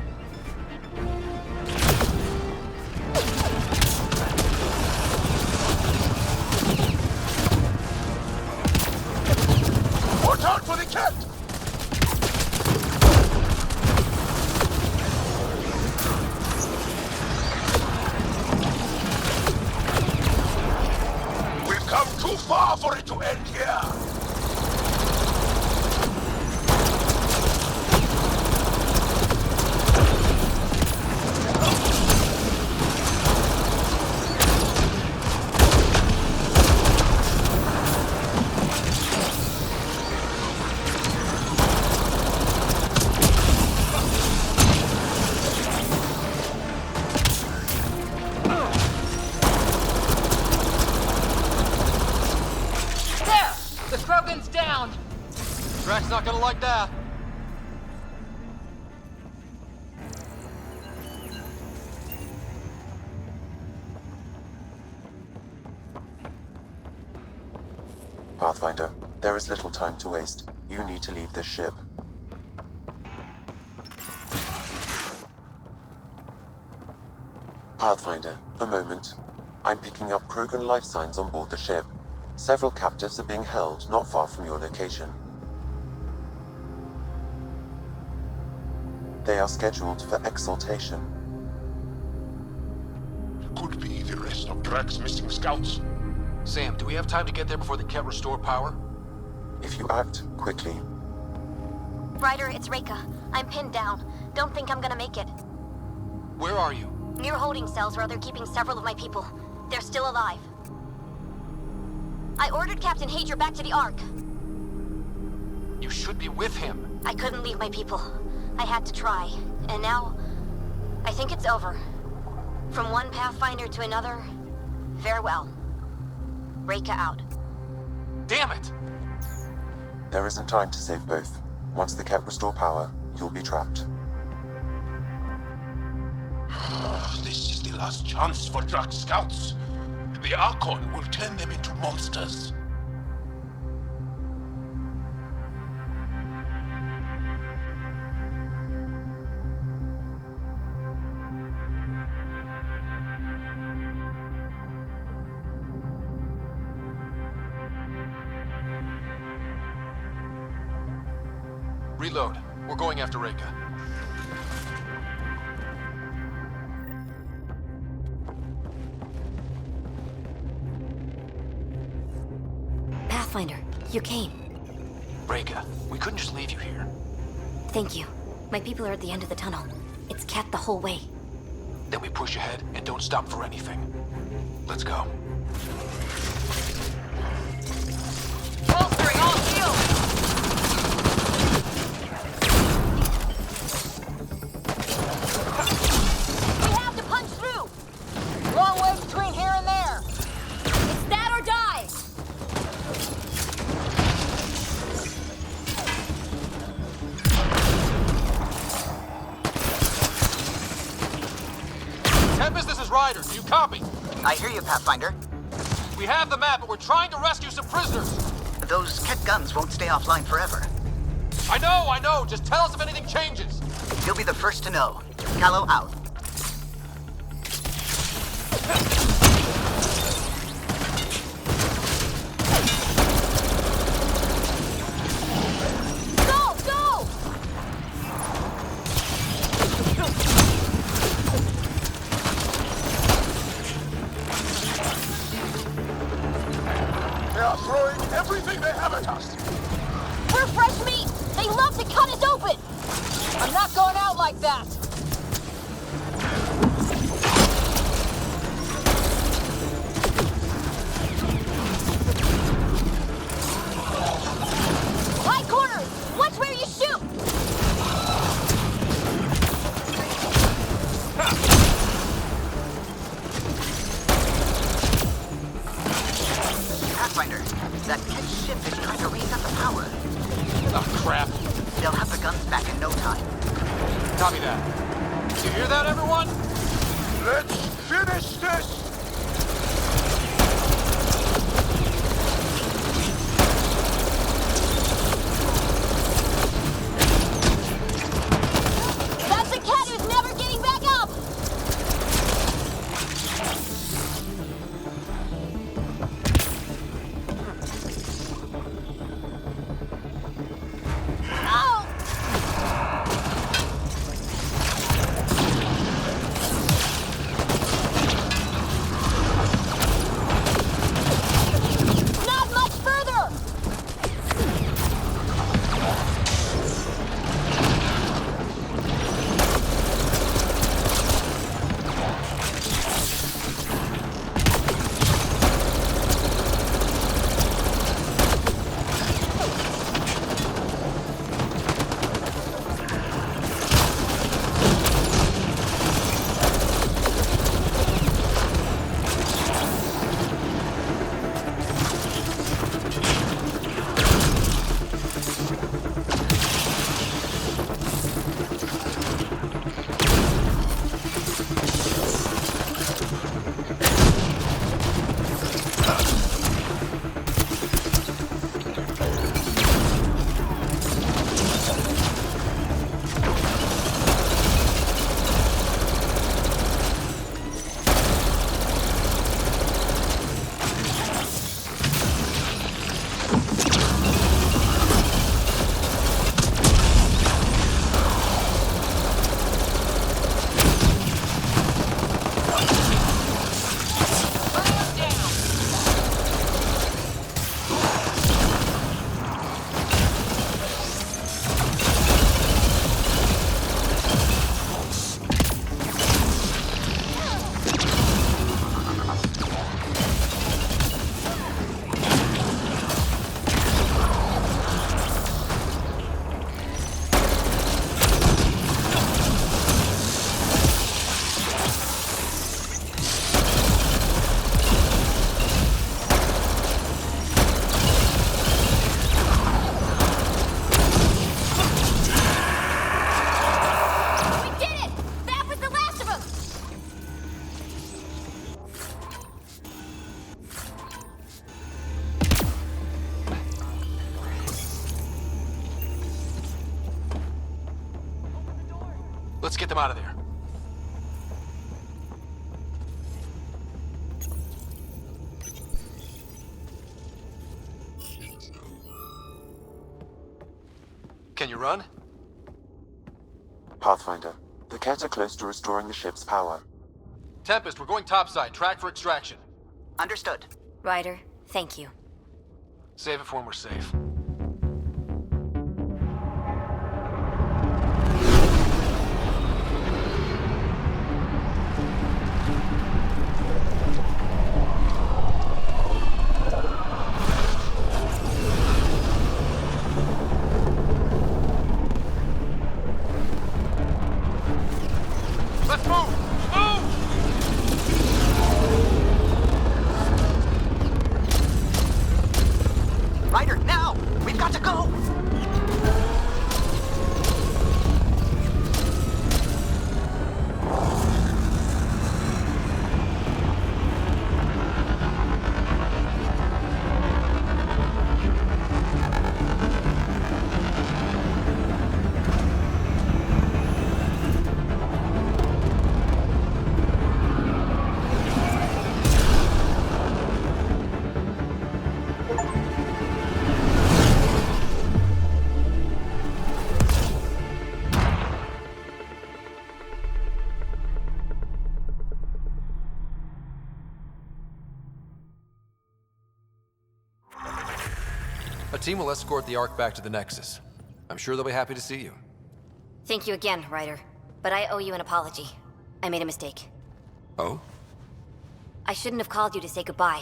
Watch out for the cat! We've come too far for it to end here. Drax's not gonna like that. Pathfinder, there is little time to waste. You need to leave this ship. Pathfinder, a moment. I'm picking up Krogan life signs on board the ship. Several captives are being held not far from your location. They are scheduled for exaltation. Could be the rest of Drax's missing scouts. Sam, do we have time to get there before the Ket restore power? If you act quickly. Ryder, it's Reika. I'm pinned down. Don't think I'm gonna make it. Where are you? Near holding cells where they're keeping several of my people. They're still alive. I ordered Captain Hager back to the Ark. You should be with him. I couldn't leave my people. I had to try. And now, I think it's over. From one Pathfinder to another, farewell. Reika out. Damn it! There isn't time to save both. Once the Ket restore power, you'll be trapped. This is the last chance for Drax scouts. The Archon will turn them into monsters. Reload. We're going after Reika. Pathfinder, you came. Reika, we couldn't just leave you here. Thank you. My people are at the end of the tunnel. It's Ket the whole way. Then we push ahead and don't stop for anything. Let's go. Bolstering all shields! We have to punch through! Long way between here and there! It's that or die! Tempest, this is Ryder. Do you copy? I hear you, Pathfinder. We have the map, but we're trying to rescue some prisoners. Those Ket guns won't stay offline forever. I know. Just tell us if anything changes. You'll be the first to know. Callow out. Go! Go! They are throwing everything they have at us. We're fresh meat! They love to cut us open! I'm not going out like that! High corners! Watch where you shoot! Pathfinder, that Ket ship is trying to reset the power. Oh, crap. guns back in no time. Copy that. You hear that, everyone? Let's finish this! That's the cat who's never getting back up! Oh! Not much further! Let's get them out of there. Can you run? Pathfinder, the Ket are close to restoring the ship's power. Tempest, we're going topside. Track for extraction. Understood. Ryder, thank you. Save it for when we're safe. Let's move! Move! Ryder, now! We've got to go! A team will escort the Ark back to the Nexus. I'm sure they'll be happy to see you. Thank you again, Ryder. But I owe you an apology. I made a mistake. Oh? I shouldn't have called you to say goodbye.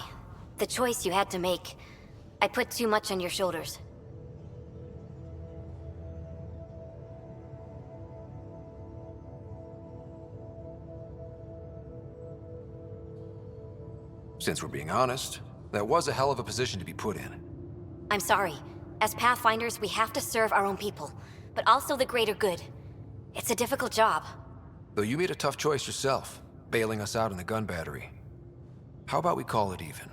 The choice you had to make. I put too much on your shoulders. Since we're being honest, that was a hell of a position to be put in. I'm sorry. As Pathfinders, we have to serve our own people. but also the greater good. It's a difficult job. Though you made a tough choice yourself, bailing us out in the gun battery. How about we call it even?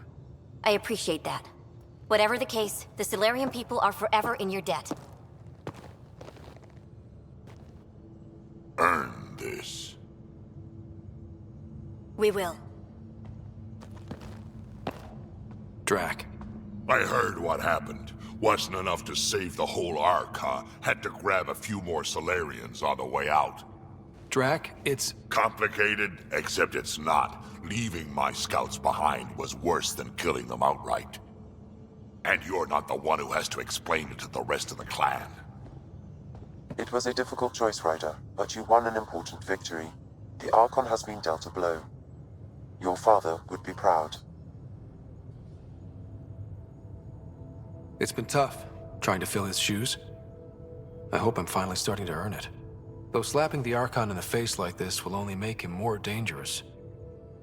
I appreciate that. Whatever the case, the Solarian people are forever in your debt. Earn this. We will. Drac. I heard what happened. Wasn't enough to save the whole Ark, huh? Had to grab a few more Solarians on the way out. Drac, it's... complicated, except it's not. Leaving my scouts behind was worse than killing them outright. And you're not the one who has to explain it to the rest of the clan. It was a difficult choice, Ryder, but you won an important victory. The Archon has been dealt a blow. Your father would be proud. It's been tough, trying to fill his shoes. I hope I'm finally starting to earn it. Though slapping the Archon in the face like this will only make him more dangerous.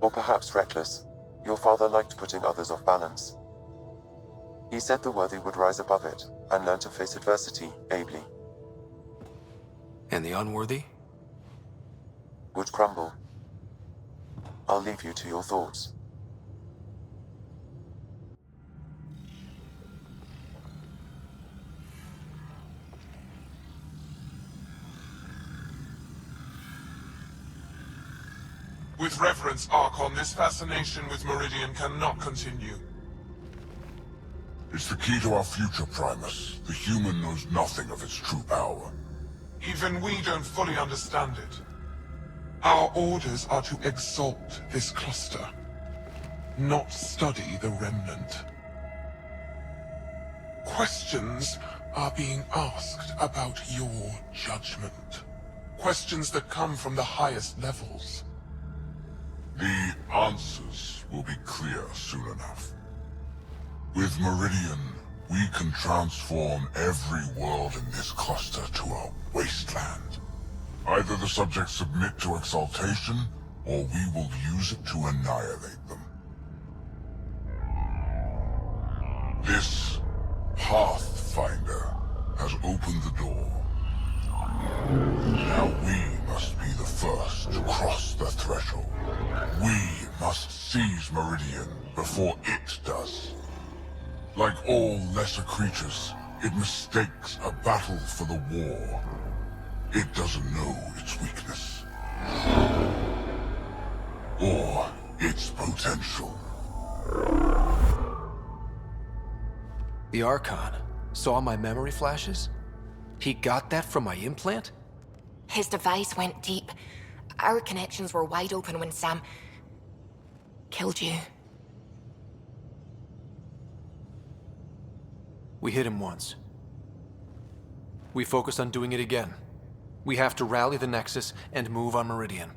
Or perhaps reckless. Your father liked putting others off balance. He said the worthy would rise above it, and learn to face adversity ably. And the unworthy? Would crumble. I'll leave you to your thoughts. With reverence, Archon, this fascination with Meridian cannot continue. It's the key to our future, Primus. The human knows nothing of its true power. Even we don't fully understand it. Our orders are to exalt this cluster, not study the remnant. Questions are being asked about your judgment. Questions that come from the highest levels. The answers will be clear soon enough. With Meridian, we can transform every world in this cluster to a wasteland. Either the subjects submit to exaltation, or we will use it to annihilate them. This Pathfinder has opened the door. Now we must be the first to cross the threshold. We must seize Meridian before it does. Like all lesser creatures, it mistakes a battle for the war. It doesn't know its weakness. Or its potential. The Archon saw my memory flashes? He got that from my implant? His device went deep. Our connections were wide open when Sam killed you. We hit him once. We focused on doing it again. We have to rally the Nexus and move on Meridian.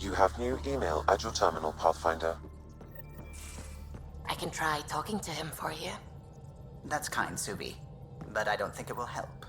You have new email at your terminal, Pathfinder. I can try talking to him for you. That's kind, Subi. But I don't think it will help.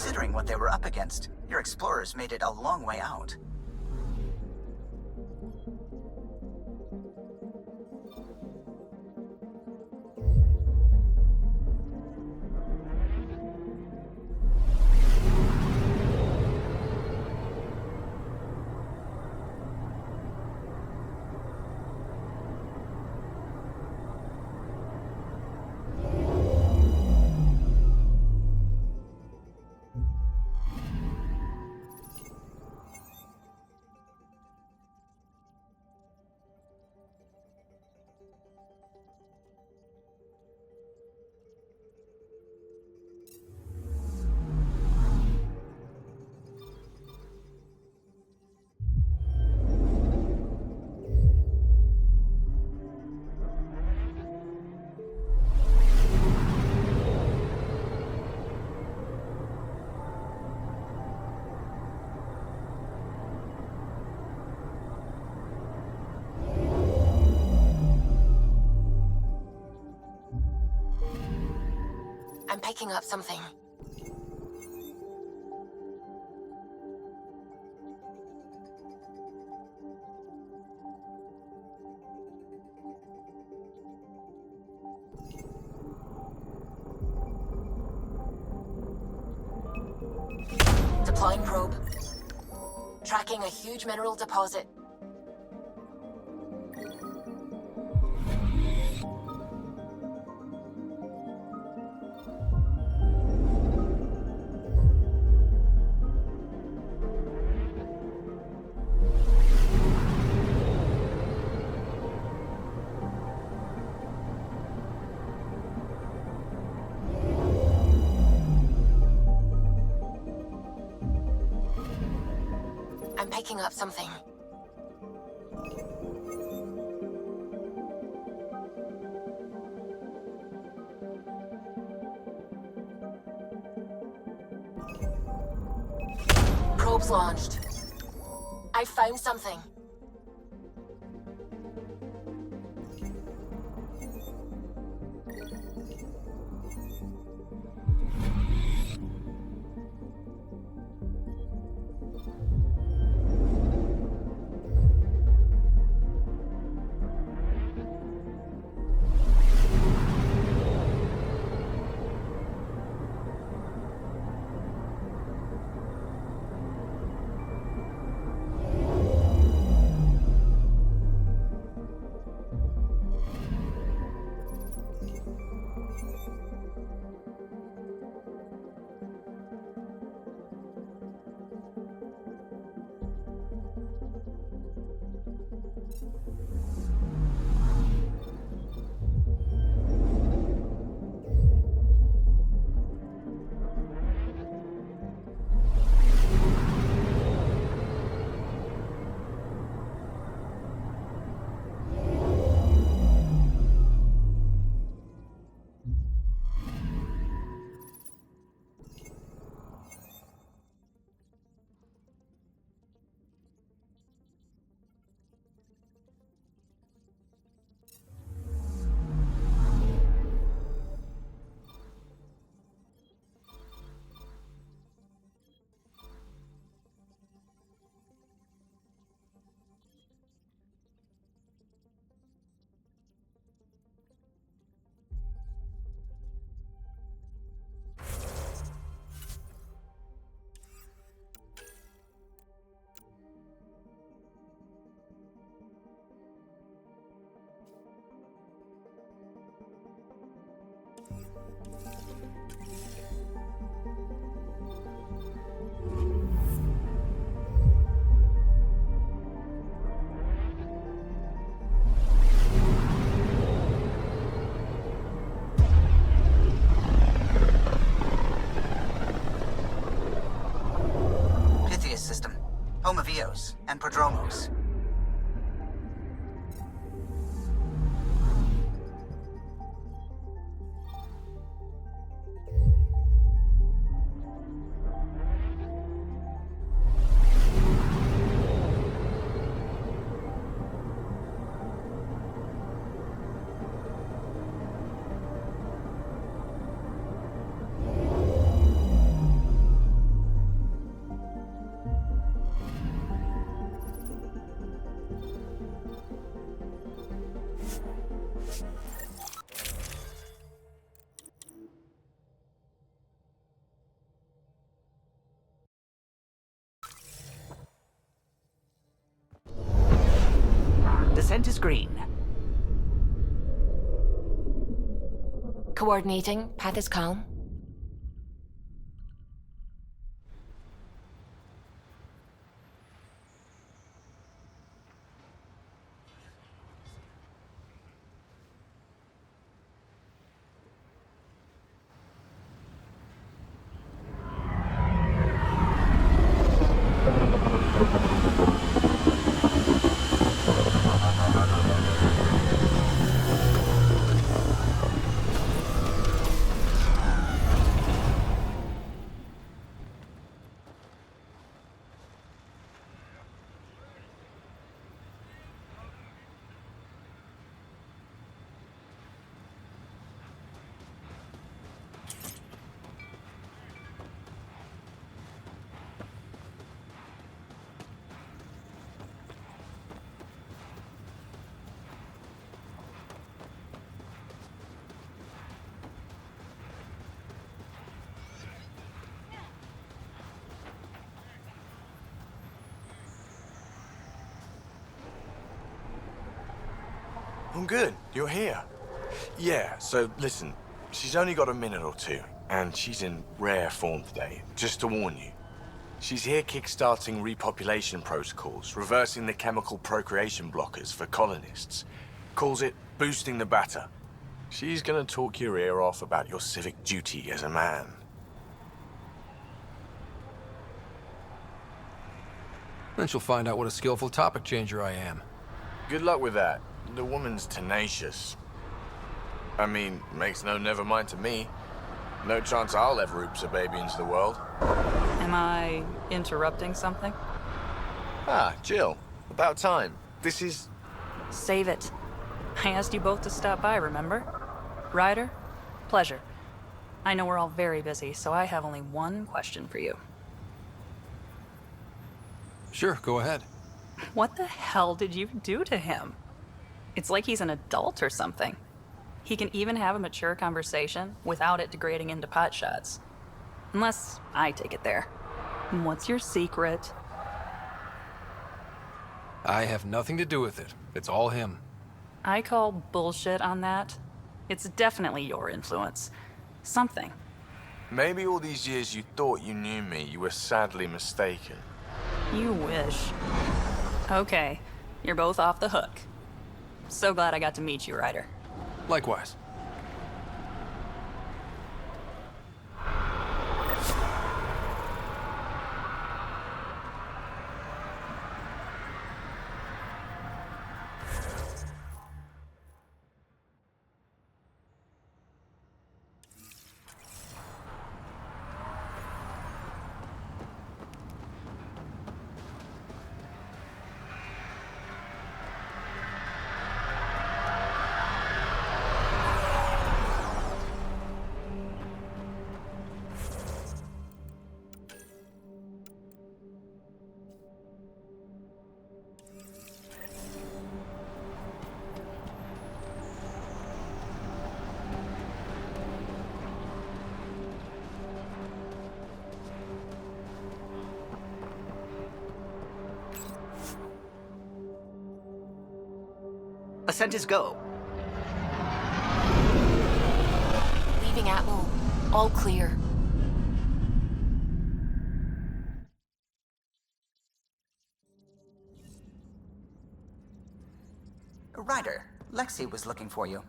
Considering what they were up against, your explorers made it a long way out. I'm picking up something. Deploying probe. Tracking a huge mineral deposit. I'm picking up something. Probe's launched. I found something. System, home of Eos and Prodromos. Ascent is green. Coordinating. Path is calm. I'm good. You're here. Yeah, so listen, she's only got a minute or two, and she's in rare form today. Just to warn you. She's here kickstarting repopulation protocols, reversing the chemical procreation blockers for colonists. Calls it boosting the batter. She's gonna talk your ear off about your civic duty as a man. Then she'll find out what a skillful topic changer I am. Good luck with that. The woman's tenacious. I mean, makes no never mind to me. No chance I'll ever oops a baby into the world. Am I interrupting something? Ah, Jill. About time. This is... Save it. I asked you both to stop by, remember? Ryder, pleasure. I know we're all very busy, so I have only one question for you. Sure, go ahead. What the hell did you do to him? It's like he's an adult or something. He can even have a mature conversation without it degrading into pot shots. Unless I take it there. What's your secret? I have nothing to do with it. It's all him. I call bullshit on that. It's definitely your influence. Something. Maybe all these years you thought you knew me, you were sadly mistaken. You wish. Okay, you're both off the hook. So glad I got to meet you, Ryder. Likewise. Ascent is go. Leaving Atmo. All clear. Ryder, Lexi was looking for you.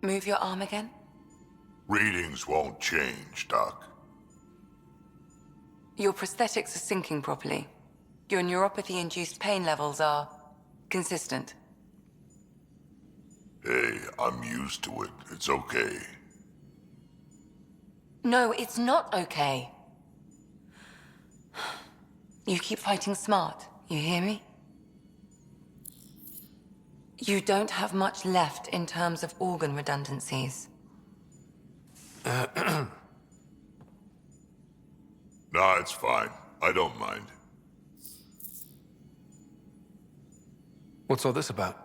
Move your arm again. Readings won't change, Doc. Your prosthetics are syncing properly. Your neuropathy-induced pain levels are consistent. Hey, I'm used to it. It's okay. No, it's not okay. You keep fighting smart, you hear me? You don't have much left in terms of organ redundancies. Nah, it's fine. I don't mind. What's all this about?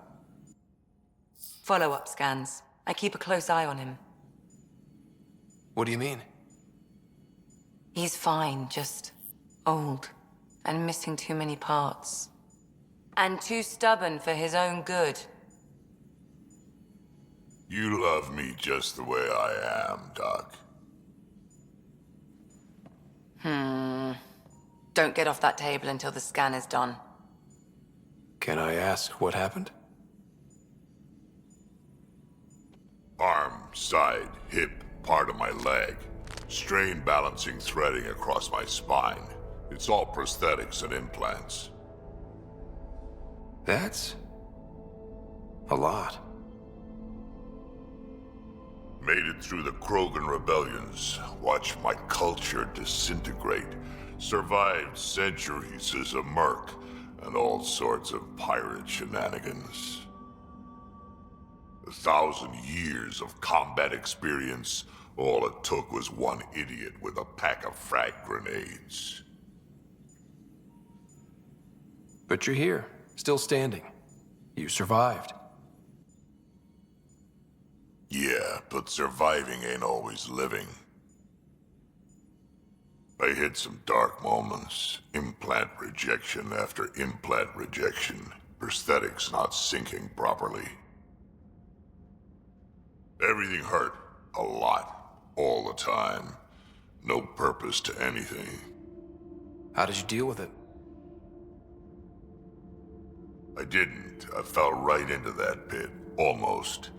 Follow-up scans. I keep a close eye on him. What do you mean? He's fine, just old and missing too many parts. And too stubborn for his own good. You love me just the way I am, Doc. Don't get off that table until the scan is done. Can I ask what happened? Arm, side, hip, part of my leg. Strain balancing threading across my spine. It's all prosthetics and implants. That's a lot. Made it through the Krogan rebellions. Watched my culture disintegrate. Survived centuries as a merc and all sorts of pirate shenanigans. 1,000 years of combat experience. All it took was one idiot with a pack of frag grenades. But you're here, still standing. You survived. Yeah, but surviving ain't always living. I hit some dark moments. Implant rejection after implant rejection. Prosthetics not syncing properly. Everything hurt. A lot. All the time. No purpose to anything. How did you deal with it? I didn't. I fell right into that pit. Almost.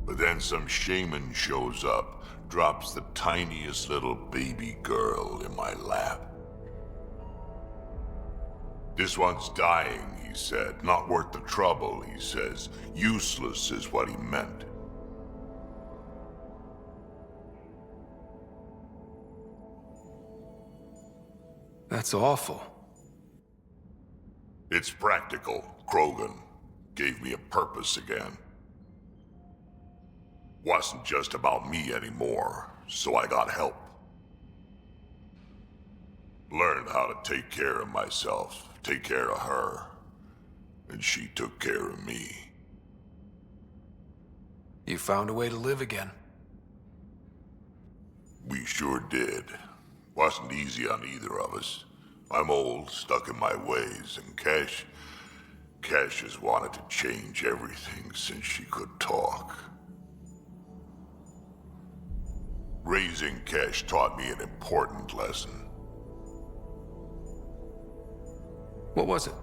But then some shaman shows up, drops the tiniest little baby girl in my lap. This one's dying, he said. Not worth the trouble, he says. Useless is what he meant. That's awful. It's practical. Krogan gave me a purpose again. Wasn't just about me anymore, so I got help. Learned how to take care of myself, take care of her. And she took care of me. You found a way to live again. We sure did. Wasn't easy on either of us. I'm old, stuck in my ways, and Cash has wanted to change everything since she could talk. Raising Cash taught me an important lesson. What was it?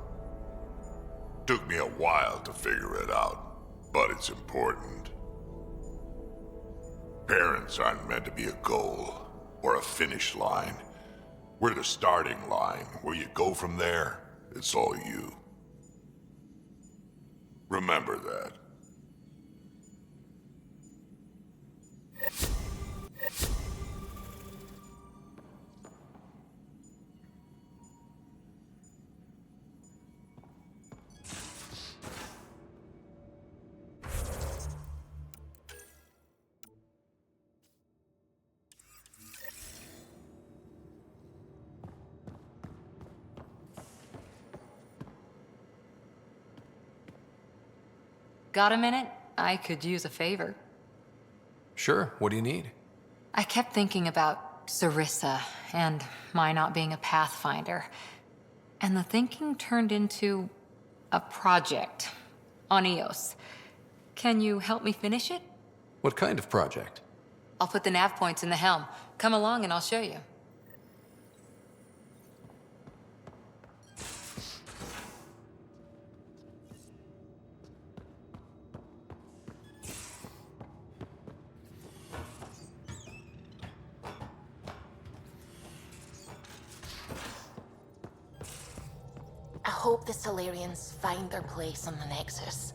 Took me a while to figure it out, but it's important. Parents aren't meant to be a goal or a finish line. We're the starting line. Where you go from there, it's all you. Remember that. Got a minute? I could use a favor. Sure, what do you need? I kept thinking about Sarissa and my not being a Pathfinder. And the thinking turned into a project on Eos. Can you help me finish it? What kind of project? I'll put the nav points in the helm. Come along and I'll show you. I hope the Solarians find their place on the Nexus.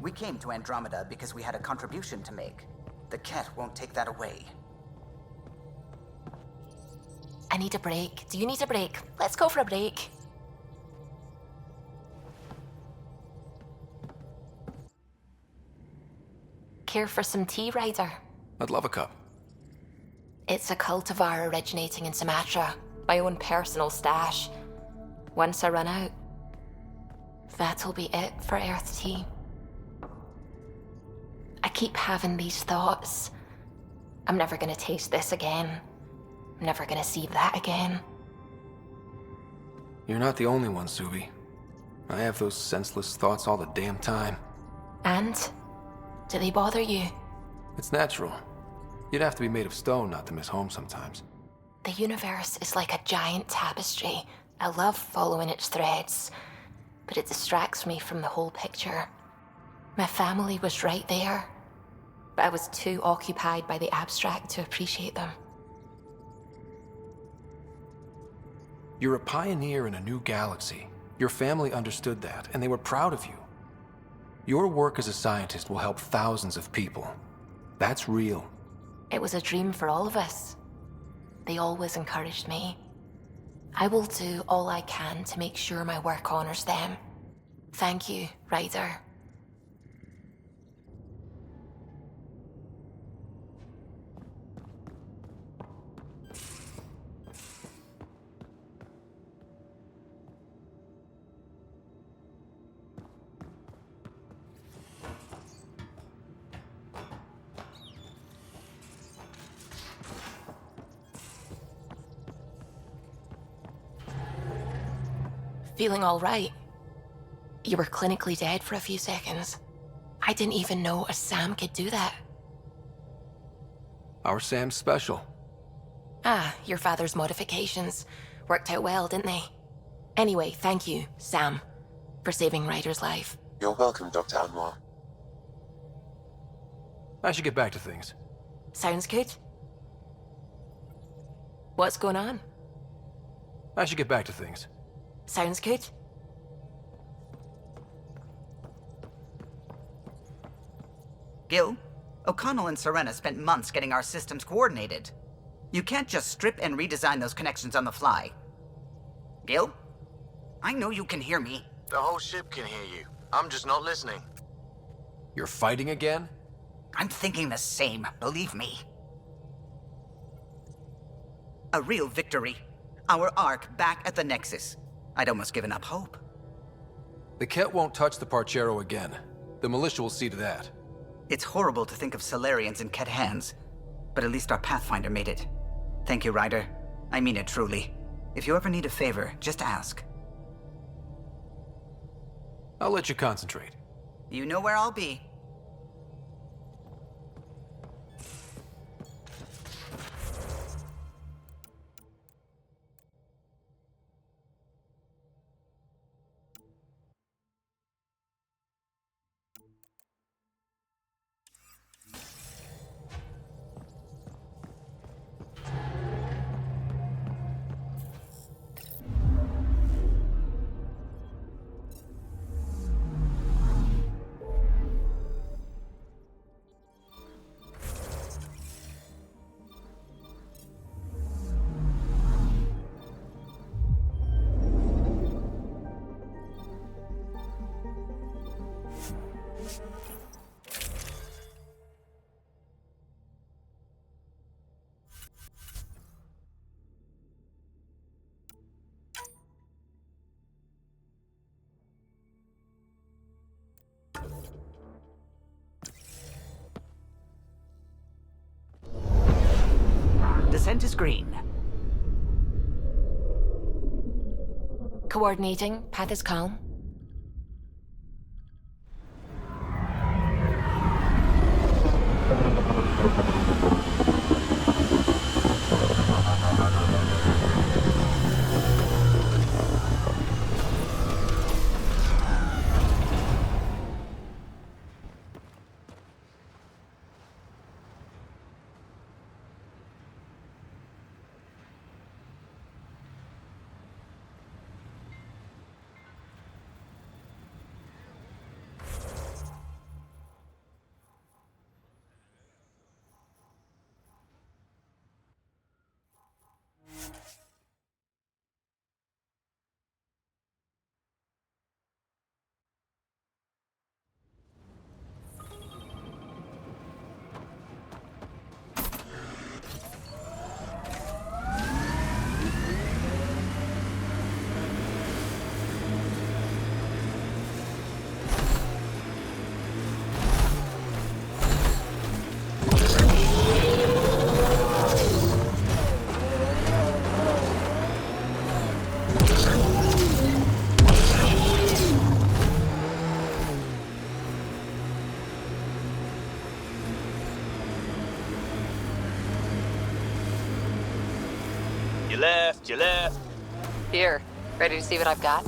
We came to Andromeda because we had a contribution to make. The Ket won't take that away. I need a break. Do you need a break? Let's go for a break. Care for some tea, Ryder? I'd love a cup. It's a cultivar originating in Sumatra. My own personal stash. Once I run out, that'll be it for Earth tea. I keep having these thoughts. I'm never gonna taste this again. I'm never gonna see that again. You're not the only one, Subi. I have those senseless thoughts all the damn time. And? Do they bother you? It's natural. You'd have to be made of stone not to miss home sometimes. The universe is like a giant tapestry. I love following its threads, but it distracts me from the whole picture. My family was right there, but I was too occupied by the abstract to appreciate them. You're a pioneer in a new galaxy. Your family understood that, and they were proud of you. Your work as a scientist will help thousands of people. That's real. It was a dream for all of us. They always encouraged me. I will do all I can to make sure my work honors them. Thank you, Ryder. Feeling all right? You were clinically dead for a few seconds. I didn't even know a Sam could do that. Our Sam's special. Ah, your father's modifications. Worked out well, didn't they? Anyway, thank you, Sam, for saving Ryder's life. You're welcome, Dr. Anwar. I should get back to things. Sounds good. What's going on? I should get back to things. Sounds good. Gil, O'Connell and Serena spent months getting our systems coordinated. You can't just strip and redesign those connections on the fly. Gil? I know you can hear me. The whole ship can hear you. I'm just not listening. You're fighting again? I'm thinking the same, believe me. A real victory. Our Ark back at the Nexus. I'd almost given up hope. The Ket won't touch the Parchero again. The militia will see to that. It's horrible to think of Solarians in Ket hands, but at least our Pathfinder made it. Thank you, Ryder. I mean it truly. If you ever need a favor, just ask. I'll let you concentrate. You know where I'll be. Descent is green. Coordinating. Path is calm. to your left. Here, ready to see what I've got?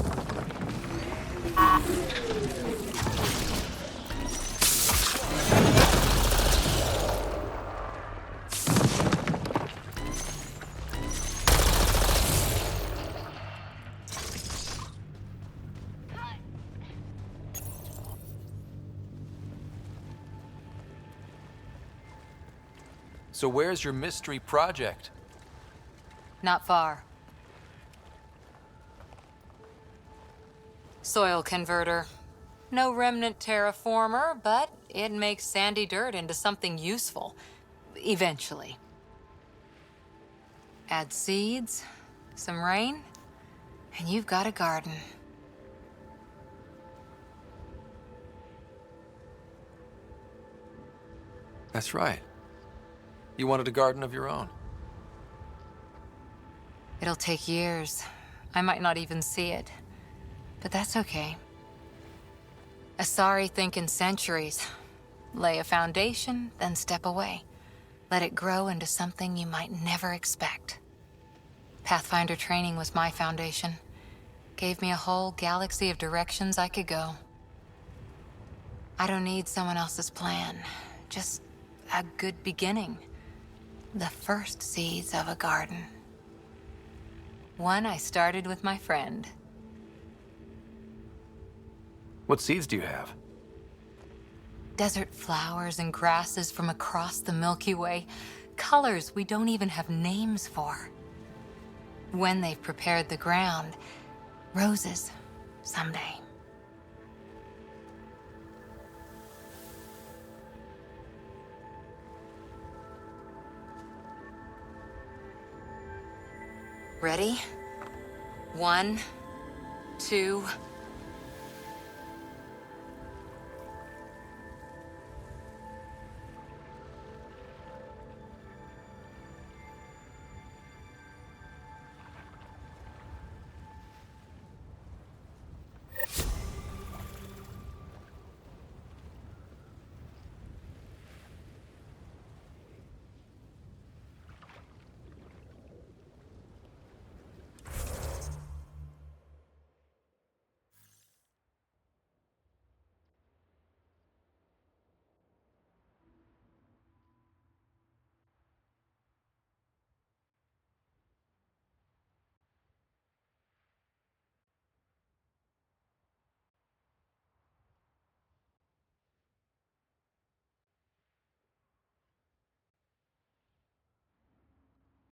So where's your mystery project? Not far. Soil converter. No remnant terraformer, but it makes sandy dirt into something useful. Eventually. Add seeds, some rain, and you've got a garden. That's right. You wanted a garden of your own. It'll take years. I might not even see it. But that's okay. Asari think in centuries. Lay a foundation, then step away. Let it grow into something you might never expect. Pathfinder training was my foundation. Gave me a whole galaxy of directions I could go. I don't need someone else's plan. Just a good beginning. The first seeds of a garden. One I started with my friend. What seeds do you have? Desert flowers and grasses from across the Milky Way. Colors we don't even have names for. When they've prepared the ground, roses someday. Ready? 1, 2,